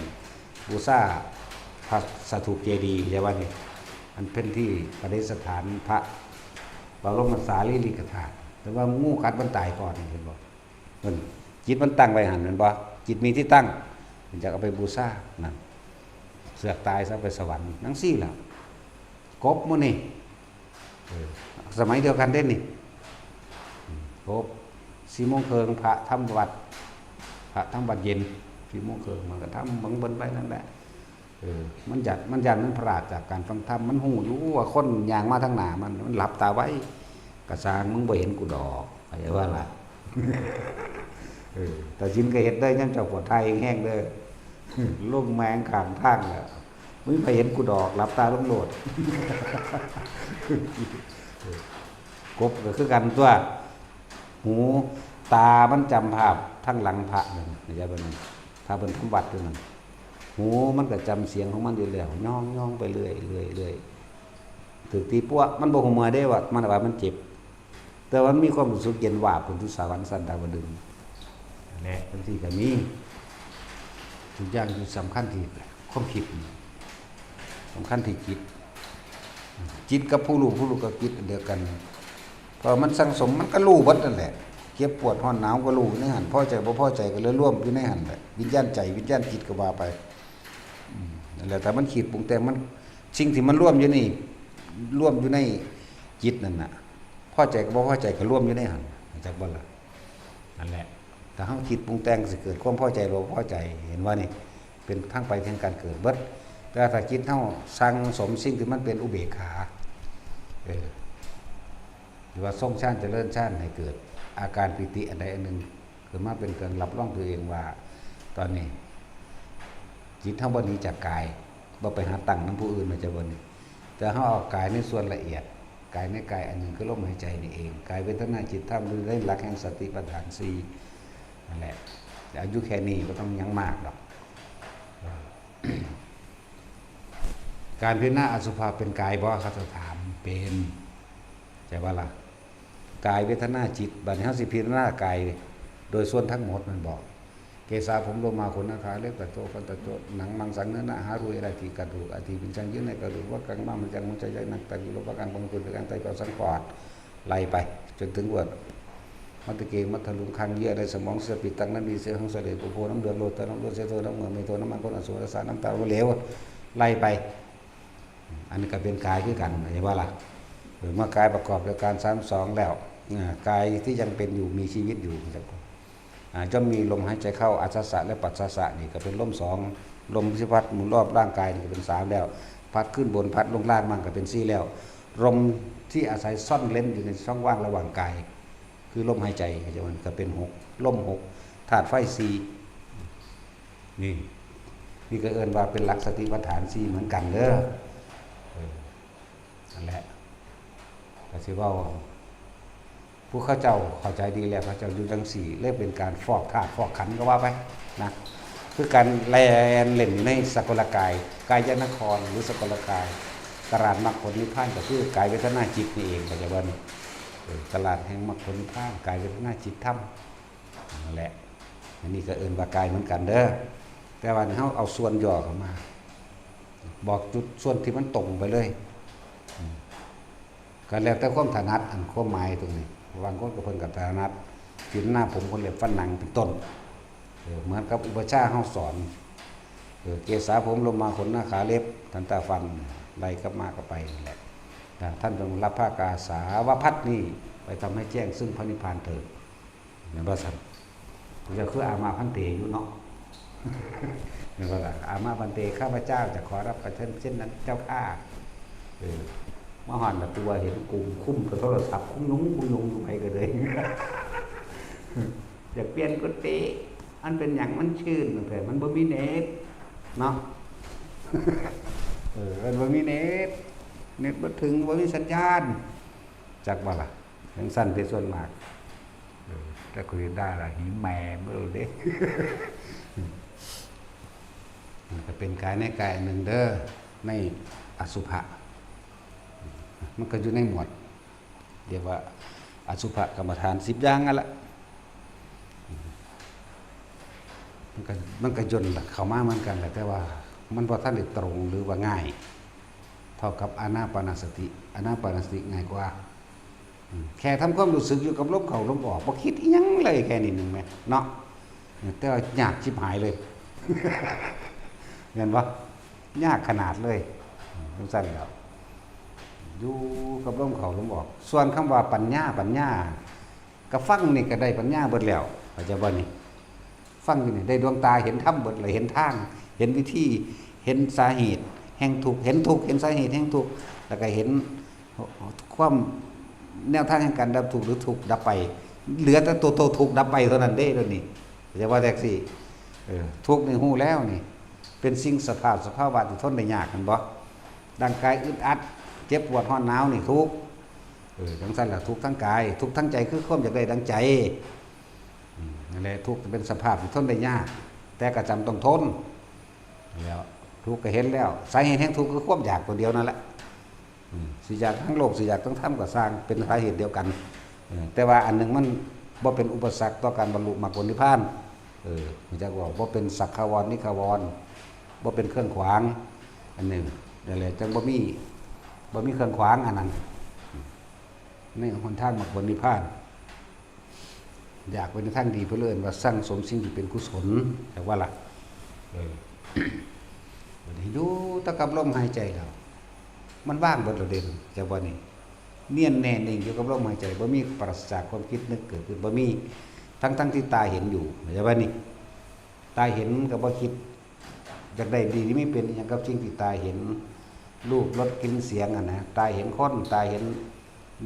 บูชาพระสถูปเจดีย์ใช่ว่านี่อันเป็นที่ประดิษฐานพระบรมสารีริกธาตุแต่ว่างูกัดมันตายก่อนเห็นบ่มันจิตมันตั้งไว้หันเห็นบ่จิตมีที่ตั้งมันจะเอาไปบูชานั่นเสือกตายซะไปสวรรค์ทั้งสี่แล้วกบมื้อนี่สมัยเดียวกันเด่นนี่กบ4 โมงครึ่งพระทำวัดพระทำวัดเย็น4 โมงครึ่งมันก็ทำบังเบิ่นไปนั่นแหละมันยันมันพลาดจากการฟังธรรมมันหูอยู่ว่าคนย่างมาทางหน้ามันหลับตาไว้กระซางมึงบ่เห็นกูดอกอะไรว่าล่ะ แต่จินก็เห็นได้ยังเจ้าปวดไทยแห้งเด้อลงแมงข้างทางแล้วมึงไปเห็นกูดอกหลับตาลงโหลดกบก็คือกันตัวหูตามันจำภาพทั้งหลังพระนั่นอย่าเป็นถ้าเป็นทำวัดด้วยนั่นหูมันก็จำเสียงของมันอยู่แล้วย่องย่องไปเรื่อยเรื่อยเรื่อยถึงตีปั้วมันบอกหัวได้ว่ามันเจ็บแต่มันมีความรู้สึกเย็นว่าผลทุสาวันสันดาวดึงแหละบางทีก็มีทุกอย่างอยู่สำคัญที่ความคิดสำคัญที่จิตกับผู้รู้กับจิตเดียวกันพอมันสังสมมันก็รู้วัดนั่นแหละเก็บปวดห้อนหนาวก็รู้ในหันพอใจบ่พอใจก็เลยร่วมอยู่ในหันแหละวิญญาณใจวิญญาณจิตก็ว่าไปนั่นแหละแต่มันขีดปรุงแต่งมันสิ่งที่มันร่วมอยู่นี่ร่วมอยู่ในจิตนั่นน่ะพอใจก็บ่พอใจก็ร่วมอยู่ในหันจากบ่ล่ะนั่นแหละถ้าเฮาคิดปรุงแต่งสิเกิดความพอใจบ่พอใจเห็นว่านี่เป็นทางไปทางการเกิดเบิดแต่ถ้าจิตเฮาสั่งสมสิ่งที่มันเป็นอุเบกขาหรือว่าทรงฌานเจริญฌานให้เกิดอาการปิติอันใดอันหนึ่งคือมาเป็นการรับรองตัวเองว่าตอนนี้จิตเฮาบ่หนีจากกายบ่ไปหาตั้งนำผู้อื่นมาจะบ่นี่แต่เฮาเอากายในส่วนละเอียดกายในกายอันหนึ่งคือลมหายใจนี่เองกายเวทนาจิตธรรมหรือได้หลักแห่งสติปัฏฐาน4นั่นแหละแต่อายุแค่นี้ก็ต้องยังมากดอกการพิจารณาอสุภะเป็นกายบ่เขาจะถามเป็นใช่ป่ะล่ะกายเวทนาจิตบัดนี้เฮาสิพิจารณากายโดยส่วนทั้งหมดมันบอกเกศาผมโลมาขนนาขาเล็บตะโจฟันตะโจหนังมังสังเนื้อหน้าหารุยอะไรที่กระดูกอาทิเป็นจังยืนในกระดูกว่ากังมามันจังมันใจใหญ่นักแต่กิโลประกันบางคนการไตก็สังกอดไล่ไปจนถึงว่ามัตเกงมัทะลุคังเยื่อในสมองเสือปิดตังนั้นดีเสือของเสด็จปุโพน้ำเดือดโลดแต่น้ำเลือดเสือโทน้ำเหงื่อไม่โทน้ำมันก้นอสุรสารน้ำตาเหลวไล่ไปอันนี้ก็เป็นกายคือกันใช่ป่ะล่ะเมื่อกายประกอบด้วยการ32แล้วกายที่ยังเป็นอยู่มีชีวิตอยู่จะมีลมหายใจเข้าอาสสะและปัสสะนี่ก็เป็นลม2ลมที่พัดหมุนรอบร่างกายนี่ก็เป็น3แล้วพัดขึ้นบนพัดลงล่างมั่งก็เป็น4แล้วลมที่อาศัยซ่อนเล้นอยู่ในช่องว่างระหว่างกายคือลมหายใจก็เป็น6ลม6ธาตุไฟ4นี่ก็เอิ้นว่าเป็นหลักสติปัฏฐาน4เหมือนกันเด้อนั่นแหละก็สิว่าผู้เข้าเจ้าเข้าใจดีแล้วเขาเจ้าอยู่จังสี่เรียกเป็นการฟอกธาตุฟอกขันธ์ก็ว่าไปนะคือการแล่นเล่นอยู่ในสกลกายกายนครหรือสกลกายตลาดมรรคผลนิพพานก็คือกายเวทนาจิตนี่เองปัจจุบันตลาดแห่งมรรคผลนิพพานกายเวทนาจิตธรรมนั่นแหละอันนี้ก็เอิ้นว่ากายเหมือนกันเด้อแต่ว่าเฮาเอาส่วนย่อเข้ามาบอกจุดส่วนที่มันตรงไปเลยก็แล้วแต่ความถนัดอันความหมายตรงนี้บางคนก็เพิ่นกับถนัดผิวหน้าผมคนเล็บฟันหนังเป็นต้นเหมือนกับอุปชาเฮาสอนเกศาผมลงมาขนหน้าขาเล็บทันตาฟันไล่กลับมาก็ไปแหละท่านจงรับภาคอาสาวพัดนี่ไปทำให้แจ้งซึ่งพระนิพพานเถิดเนี่ยว่าซั่นจะคืออามาพันเตอยู่เนาะเนี่ยว่าอามาพันเตข้าพเจ้าจะขอรับกระเช่นนั้นเจ้าข้ามาหันละตัวเห็นกลุ่มคุ้มกับโทรศัพท์คุ้มยุงไปกันเลยอยากเปลี่ยนกุฏิอันเป็นอย่างมันชื่นแต่มันบ่มีเน็ตเนาะมันบ่มีเน็ตบ่ถึงบ่มีสัญญาณจักว่าล่ะยังสั้นเป็นส่วนมากแต่คุยได้ล่ะหิแม่บ่รู้เด้มันก็เป็นกายในกายหนึ่งเด้อในอสุภะมันก็อยู่ในหมวดเรียกว่าอสุภกรรมฐาน10อย่างนั่นแหละมันก็ย่นเข้ามาเหมือนกันแหละแต่ว่ามันบ่ทันได้ตรงหรือว่าง่ายเท่ากับอานาปานสติง่ายกว่าแค่ทำความรู้สึกอยู่กับลมเข้าลมออกบ่คิดอีหยังเลยแค่นี้นึงแม่เนาะแต่ว่ายากชิบหายเลยเห็นบ่ยากขนาดเลยสั้นๆแล้วอยู่กับลมเข้าลมออกส่วนคำว่าปัญญาก็ฟังนี่ก็ได้ปัญญาเบิดแล้วเข้าใจบ่นี่ฟังอยู่นี่ได้ดวงตาเห็นธรรมเบิดเลยเห็นทางเห็นวิธีเห็นสาเหตุแห่งทุกข์เห็นทุกข์เห็นสาเหตุแห่งทุกข์แล้วก็เห็นความแนวทางแห่งการดับทุกข์หรือทุกข์ดับไป เหลือแต่ตัวทุกข์ดับไปเท่านั้นเด้เดี๋ยวนี้จะว่าแท็กซี่ทุกข์นี่ฮู้แล้วนี่เป็นสิ่งสภาวะที่ทนได้ยากกันบ่ร่างกายอึดอัดเจ็บปวดร้อนหนาวนี่ทุกข์ทั้งสั้นล่ะทุกข์ทั้งกายทุกข์ทั้งใจคือความอยากได้ดังใจนั่นแหละทุกข์เป็นสภาพที่ทนได้ยากแต่ก็จำต้องทนแล้วทุกข์ก็เห็นแล้วสาเหตุแห่งทุกข์คือความอยากตัวเดียวนั่นแหละสิอยากทั้งโลกสิอยากทั้งธรรมก็สร้างเป็นสาเหตุเดียวกันแต่ว่าอันนึงมันบ่เป็นอุปสรรคต่อการบรรลุมรรคผลนิพพานมันจะบอกบ่เป็นสักขวรนิขวรบ่เป็นเครื่องขวางอันนึงนั่นแหละจังบ่มีเครื่องขวางอันนั้นในหนทางมรรคผลนิพพานอยากเป็นทางดีเพื่อเลื่อนว่าสร้างสมสิ่งที่เป็นกุศลแต่ว่าล่ะดูตะกับลมหายใจเรามันว่างเบิดเราเด่นจากว่านี่เนียนแน่นิ่งอยู่กับลมหายใจบ่มีปราศจากความคิดนึกเกิดขึ้นบ่มีทั้งที่ตาเห็นอยู่จากว่านี่ตาเห็นกับบ่คิดจากใดดีที่ไม่เป็นอย่างกับสิ่งที่ตาเห็นรูปรสกลิ่นเสียงอ่ะนะตาเห็นคนตาเห็น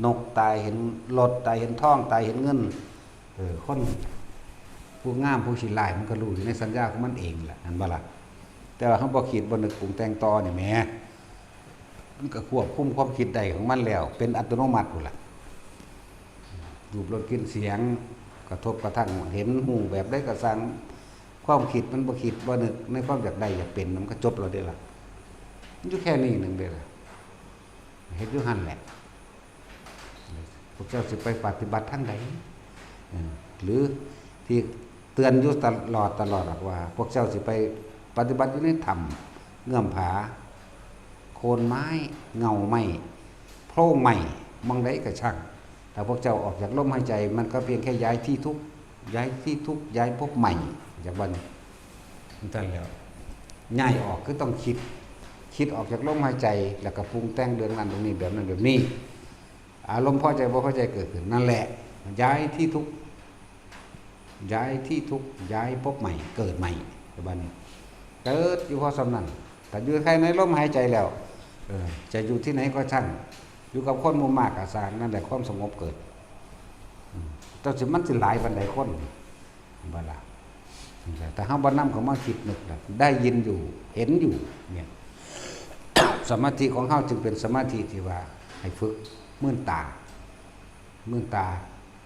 นกตาเห็นรถตาเห็นทองตาเห็นเงินคนผู้งามผู้ฉิลายมันก็รู้อยู่ในสัญญาของมันเองแหละนั่นบ่ล่ะแต่ว่าเขาบ่คิดบ่นึกปรุงแต่งต่อนี่แหมมันก็ควบคุมความคิดได้ของมันแล้วเป็นอัตโนมัติพุ่นล่ะรูปรสกลิ่นเสียงกระทบกระทั่งเห็นหูแบบได้ก็สั่งความคิดมันบ่คิดบ่นึกในความอยากได้อยากเป็นมันก็จบแล้วเด้ล่ะมันอยู่แค่นี้นึงเด้ล่ะเฮ็ดอยู่หั่นแหละพวกเจ้าสิไปปฏิบัติทางใดหรือที่เตือนอยู่ตลอดว่าพวกเจ้าสิไปปฏิบัติอยู่ในธรรมเงื่อมผาโคนไม้เงาไม้โพรงไม้มองได้ก็ช่างแต่พวกเจ้าออกจากลมหายใจมันก็เพียงแค่ย้ายที่ทุกย้ายพบใหม่จากวันนั่นแล้วย้ายออกคือต้องคิดออกจากลมหายใจแล้วก็ปรุงแต่งเรื่องนั้นตรงนี้แบบนั้นแบบนี้อารมณ์พอใจบ่พอใจเกิดขึ้นนั่นแหละย้ายที่ทุกย้ายพบใหม่เกิดใหม่ปัจจุบันนี้เกิดอยู่พอสำนันแต่อยู่ใครในลมหายใจแล้วจะอยู่ที่ไหนก็ช่างอยู่กับคนมุมมากอาสางนั่นแหละความสงบเกิดแต่สิมันสิหลายบันไดคนบ่ล่ะแต่เฮาบ่นำเขามาคิดนึกได้ยินอยู่เห็นอยู่เนี่ยสมาธิของเฮาจึงเป็นสมาธิที่ว่าให้ฝึกมื่นตา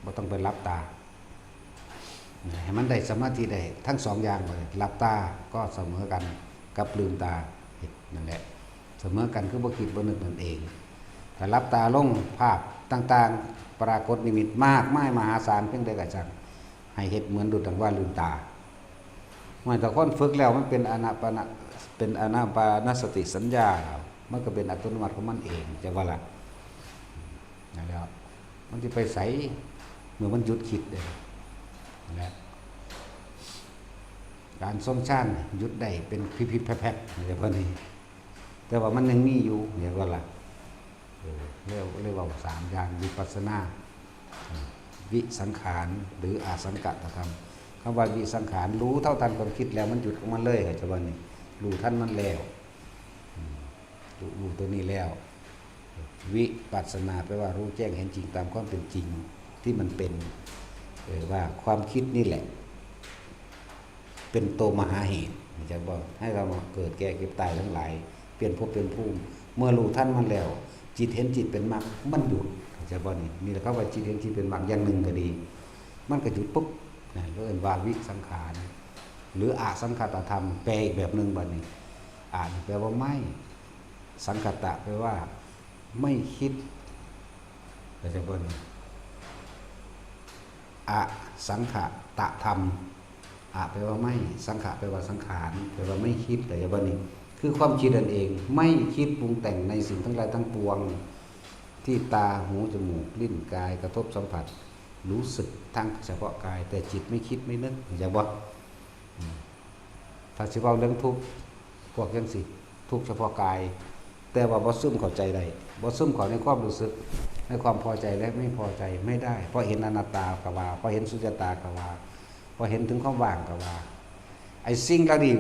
บ่ต้องไปรับตาให้มันได้สมาธิได้ทั้งสองอย่างเลยหลับตาก็เสมอกันกับลืมตานั่นแหละเสมอกันคือบ่คิดบ่นึกนั่นเองถ้าหลับตาลงภาพต่างๆปรากฏนิมิตมากมายมหาศาลเพียงใดก็จังให้เฮ็ดเหมือนดุจดังว่าลืมตาเมื่อแต่คนฝึกแล้วมันเป็นอานาปานสติสัญญามันก็เป็นอัตโนมัติของมันเองจังว่าล่ะนั่นแล้วมันสิไปไสเมื่อมันหยุดคิดได้และการทรงฌานหยุดได้เป็นพิแพบๆอย่างว่านี้แต่ว่ามันยังมีอยู่อย่างว่าล่ะเรียกว่าสามอย่างวิปัสสนาวิสังขารหรืออาสังกตธรรมคำว่าวิสังขารรู้เท่าทันความคิดแล้วมันหยุดของมันเลยค่ะจังว่านี้รู้ทันมันแล้วรู้ตัวนี้แล้ววิปัสสนาแปลว่ารู้แจ้งเห็นจริงตามความเป็นจริงที่มันเป็นว่าความคิดนี่แหละเป็นตัวมหาเหตุจะบอกให้เราเกิดแก่เก็บตายทั้งหลายเปลี่ยนภพเป็นภูมิเมื่อรู้ท่านมันแล้วจิตเห็นจิตเป็นมรรคมันหยุดจะบอกนี่แหละครับว่าจิตเห็นจิตเป็นมรรคอย่างหนึ่งก็ดีมันก็หยุดปุ๊บนะก็เรียกว่าวิสังขารหรืออาสังขตธรรมแปลอีกแบบหนึ่งบัดนี้แปลว่าไม่สังขตะแปลว่าไม่คิดจะบอกนี่อสังขตธรรมแปลว่าไม่สังขะแปลว่าสังขารแปลว่าไม่คิดแต่อย่างนี้คือความคิดนั่นเองไม่คิดปรุงแต่งในสิ่งทั้งหลายทั้งปวงที่ตาหูจมูกลิ้นกายกระทบสัมผัสรู้สึกทั้งเฉพาะกายแต่จิตไม่คิดไม่นึกอย่างว่าถ้าสิเว้าเรื่องทุกข์พวกจังสิทุกข์เฉพาะกายแต่ว่าบ่ซึมเข้าใจได้บ่ซึมเข้าในความรู้สึกในความพอใจและไม่พอใจไม่ได้เพราะเห็นอนัตตาก็ว่าเพราะเห็นสุญญตาก็ว่าพอเห็นถึงความว่างก็ว่าไอ้สิ่งเหล่านี้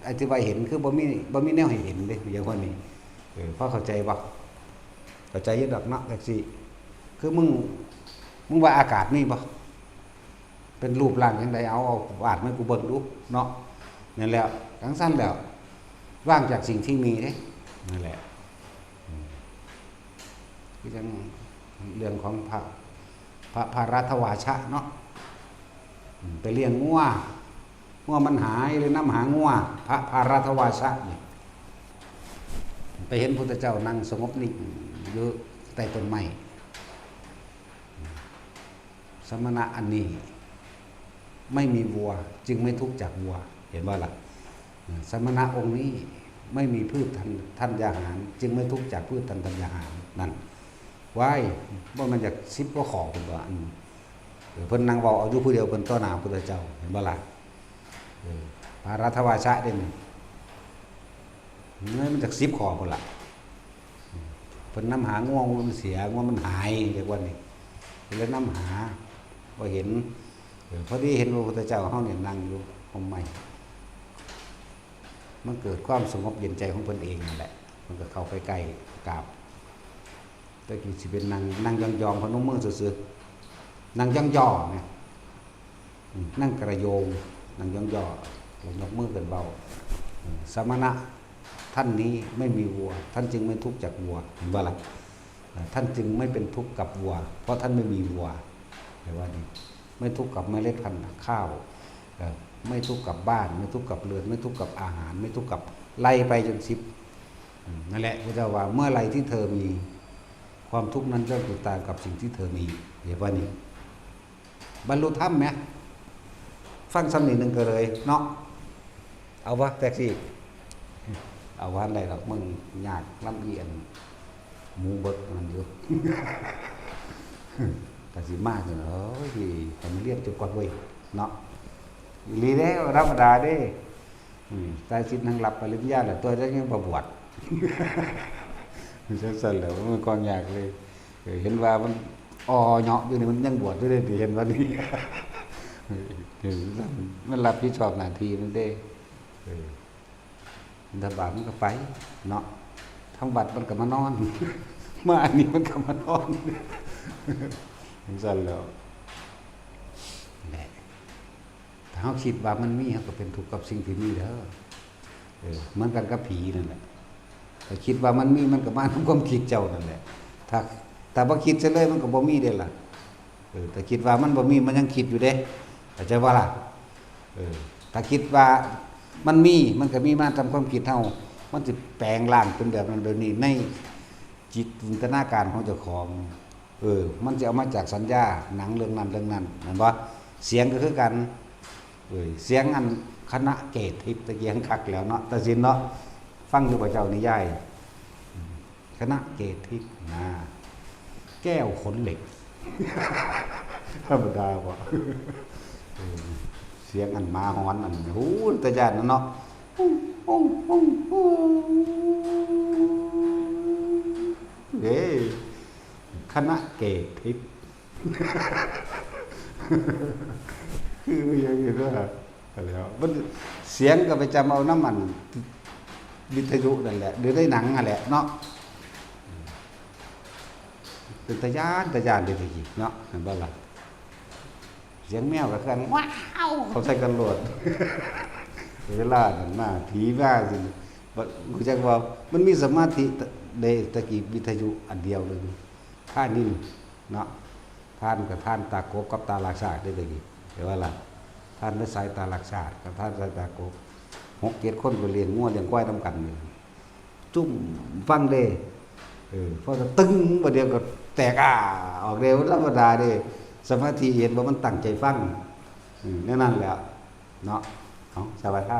ไอ้ที่ว่าเห็นคือบ่มีแนวให้เห็นเด้อย่างว่านี้พอเข้าใจบ่เข้าใจอยู่ดอกเนาะจังซี่คือมึง มึงว่าอากาศมีบ่เป็นรูปร่างจังไดเอาวาดมากูเบิ่งดูเนาะนั่นแหละทั้งสั้นแล้วว่างจากสิ่งที่มีเด้นั่นแหละคือจังเรื่องของพระรัตวาชะเนาะไปเลี้ยงงัวมันหายหรือน้ำหางัวพระรัตวาชะนี่ไปเห็นพุทธเจ้านั่งสงบนิ่งอยู่ใต้ต้นไม้สมณะอันนี้ไม่มีวัวจึงไม่ทุกข์จากวัวเห็นว่าล่ะสมณะองค์นี้ไม่มีพืชทันยาหารจึงไม่ทุกข์จากพืชทันยาหารนั่นว้ายว่ามันจาก10กว่าข้อพุ่นว่าเพิ่นนั่งเว้าเอาอยู่ผู้เดียวเพิ่นต่อหน้าพุทธเจ้าเห็นบ่ล่ะพระรัตวาชะเด่นมันจาก10ข้อพุ่นล่ะเพิ่นนำหาง่วงมันเสียง่วงมันหายเรียกว่านี่เลยนำหาบ่เห็นพอดีเห็นพระพุทธเจ้าเฮาเนี่ยนั่งอยู่ห่มไม้มันเกิดความสงบเย็นใจของเพิ่นเองนั่นแหละมันก็เข้าไปใกล้กราบตะกี้สิเป็นนั่งยองๆพนมมือซื่อๆนั่งย่อๆเนี่ยนั่งกระโยงนั่งย่อๆยกมือกันเบาสมณะท่านนี้ไม่มีวัวท่านจึงไม่ทุกข์จากวัวเห็นบ่ล่ะท่านจึงไม่เป็นทุกข์กับวัวเพราะท่านไม่มีวัวแปลว่านี่ไม่ทุกข์กับเมล็ดพันธุ์ข้าวไม่ทุกข์กับบ้านไม่ทุกข์กับเรือนไม่ทุกข์กับอาหารไม่ทุกข์กับไล่ไปจน10นั่นแหละพระเจ้าว่าเมื่อไรที่เธอมีความทุกข์นั้นจะติดตามกับสิ่งที่เธอมีเห็นว่านี่บรรลุธรรมไหมฟังสำนีหนึ่งก็เลยเนาะเอาวะแท็กซี่เอาวันอะไรหรอกมึงยากลำเอียนหมูเบิกมันอยู่ แต่สิมากเลยเอ้ยแต่มันเรียบจุดก่อนเว้ยเนาะลีเด้ธรรมดาเด้ตายสิทธิ์นั่งหลับปริญญาแหละตัวจะยังประบวชมันสั่นแล้วมันกองยากเลยเห็นว่ามันเหาะอยู่นี่มันยังบวชด้วยเลยเห็นว่านี่มันรับผิดชอบหน้าที่มันเด้ถ้าบาปมันก็ไปเนาะทำบัตรมันก็มานอนมาอันนี้มันก็มานอนสั่นแล้วแหละถ้าเขาคิดว่ามันมีเขาก็เป็นทุกข์กับสิ่งที่มีแล้วเหมือนกันกับผีนั่นแหละถ้าคิดว่ามันมีมันก็มาทำความคิดเจ้านั่นแหละถ้าบ่คิดซะเลยมันก็บ่มีเด้ล่ะแต่คิดว่ามันบ่มีมันยังคิดอยู่เด้เข้าใจว่าล่ะถ้าคิดว่ามันมีมันก็มีมาทำความคิดเฮามันสิแปลงร่างเป็นแบบนั้นแบบนี้ในจิตจินตนาการของเจ้าของมันจะเอามาจากสัญญาหนังเรื่องนั้นเห็นบ่เสียงก็คือกันเสียงอันคณะเกตทิพย์ตะเกียงคักแล้วเนาะตะสินเนาะฟังอยู่พระเจ้านิยายคณะเกตทิพย์แก้วขนเหล็กธรรมดาบ่เสียงอันมาฮ้อนอันหูตะยานนั่นเนาะคณะเกตทิพย์คืออย่างนี้ก็แล้วมันเสียงก็ไปจำเอาน้ำมันวิทยุนั่นแหละหรือได้หนังนั่นแหละเนาะเป็นตะยานเด็ดๆเนาะเห็นบ่ล่ะเสียงแมวก็คือว้าวเขาใส่กันโหลดเวลานั่นมาผีว่าสิกูจักว่ามันมีสมาธิในตะกี้วิทยุอันเดียวเลยท่านิ่งเนาะท่านกับท่านตากบกับตาลักษาได้ตะกี้แต่ว่าล่ะท่านได้สายตาลักษากับท่านสายตากบ6-7คนไปเรียนงัวเลี้ยงควายนำกันนี่จุ่มฟังเด้พอจะตึ้งบ่เดียวก็แตกออกเร็วธรรมดาเด้สมาธิเห็นว่ามันตั้งใจฟังนั่นแหละเนาะสวัสดี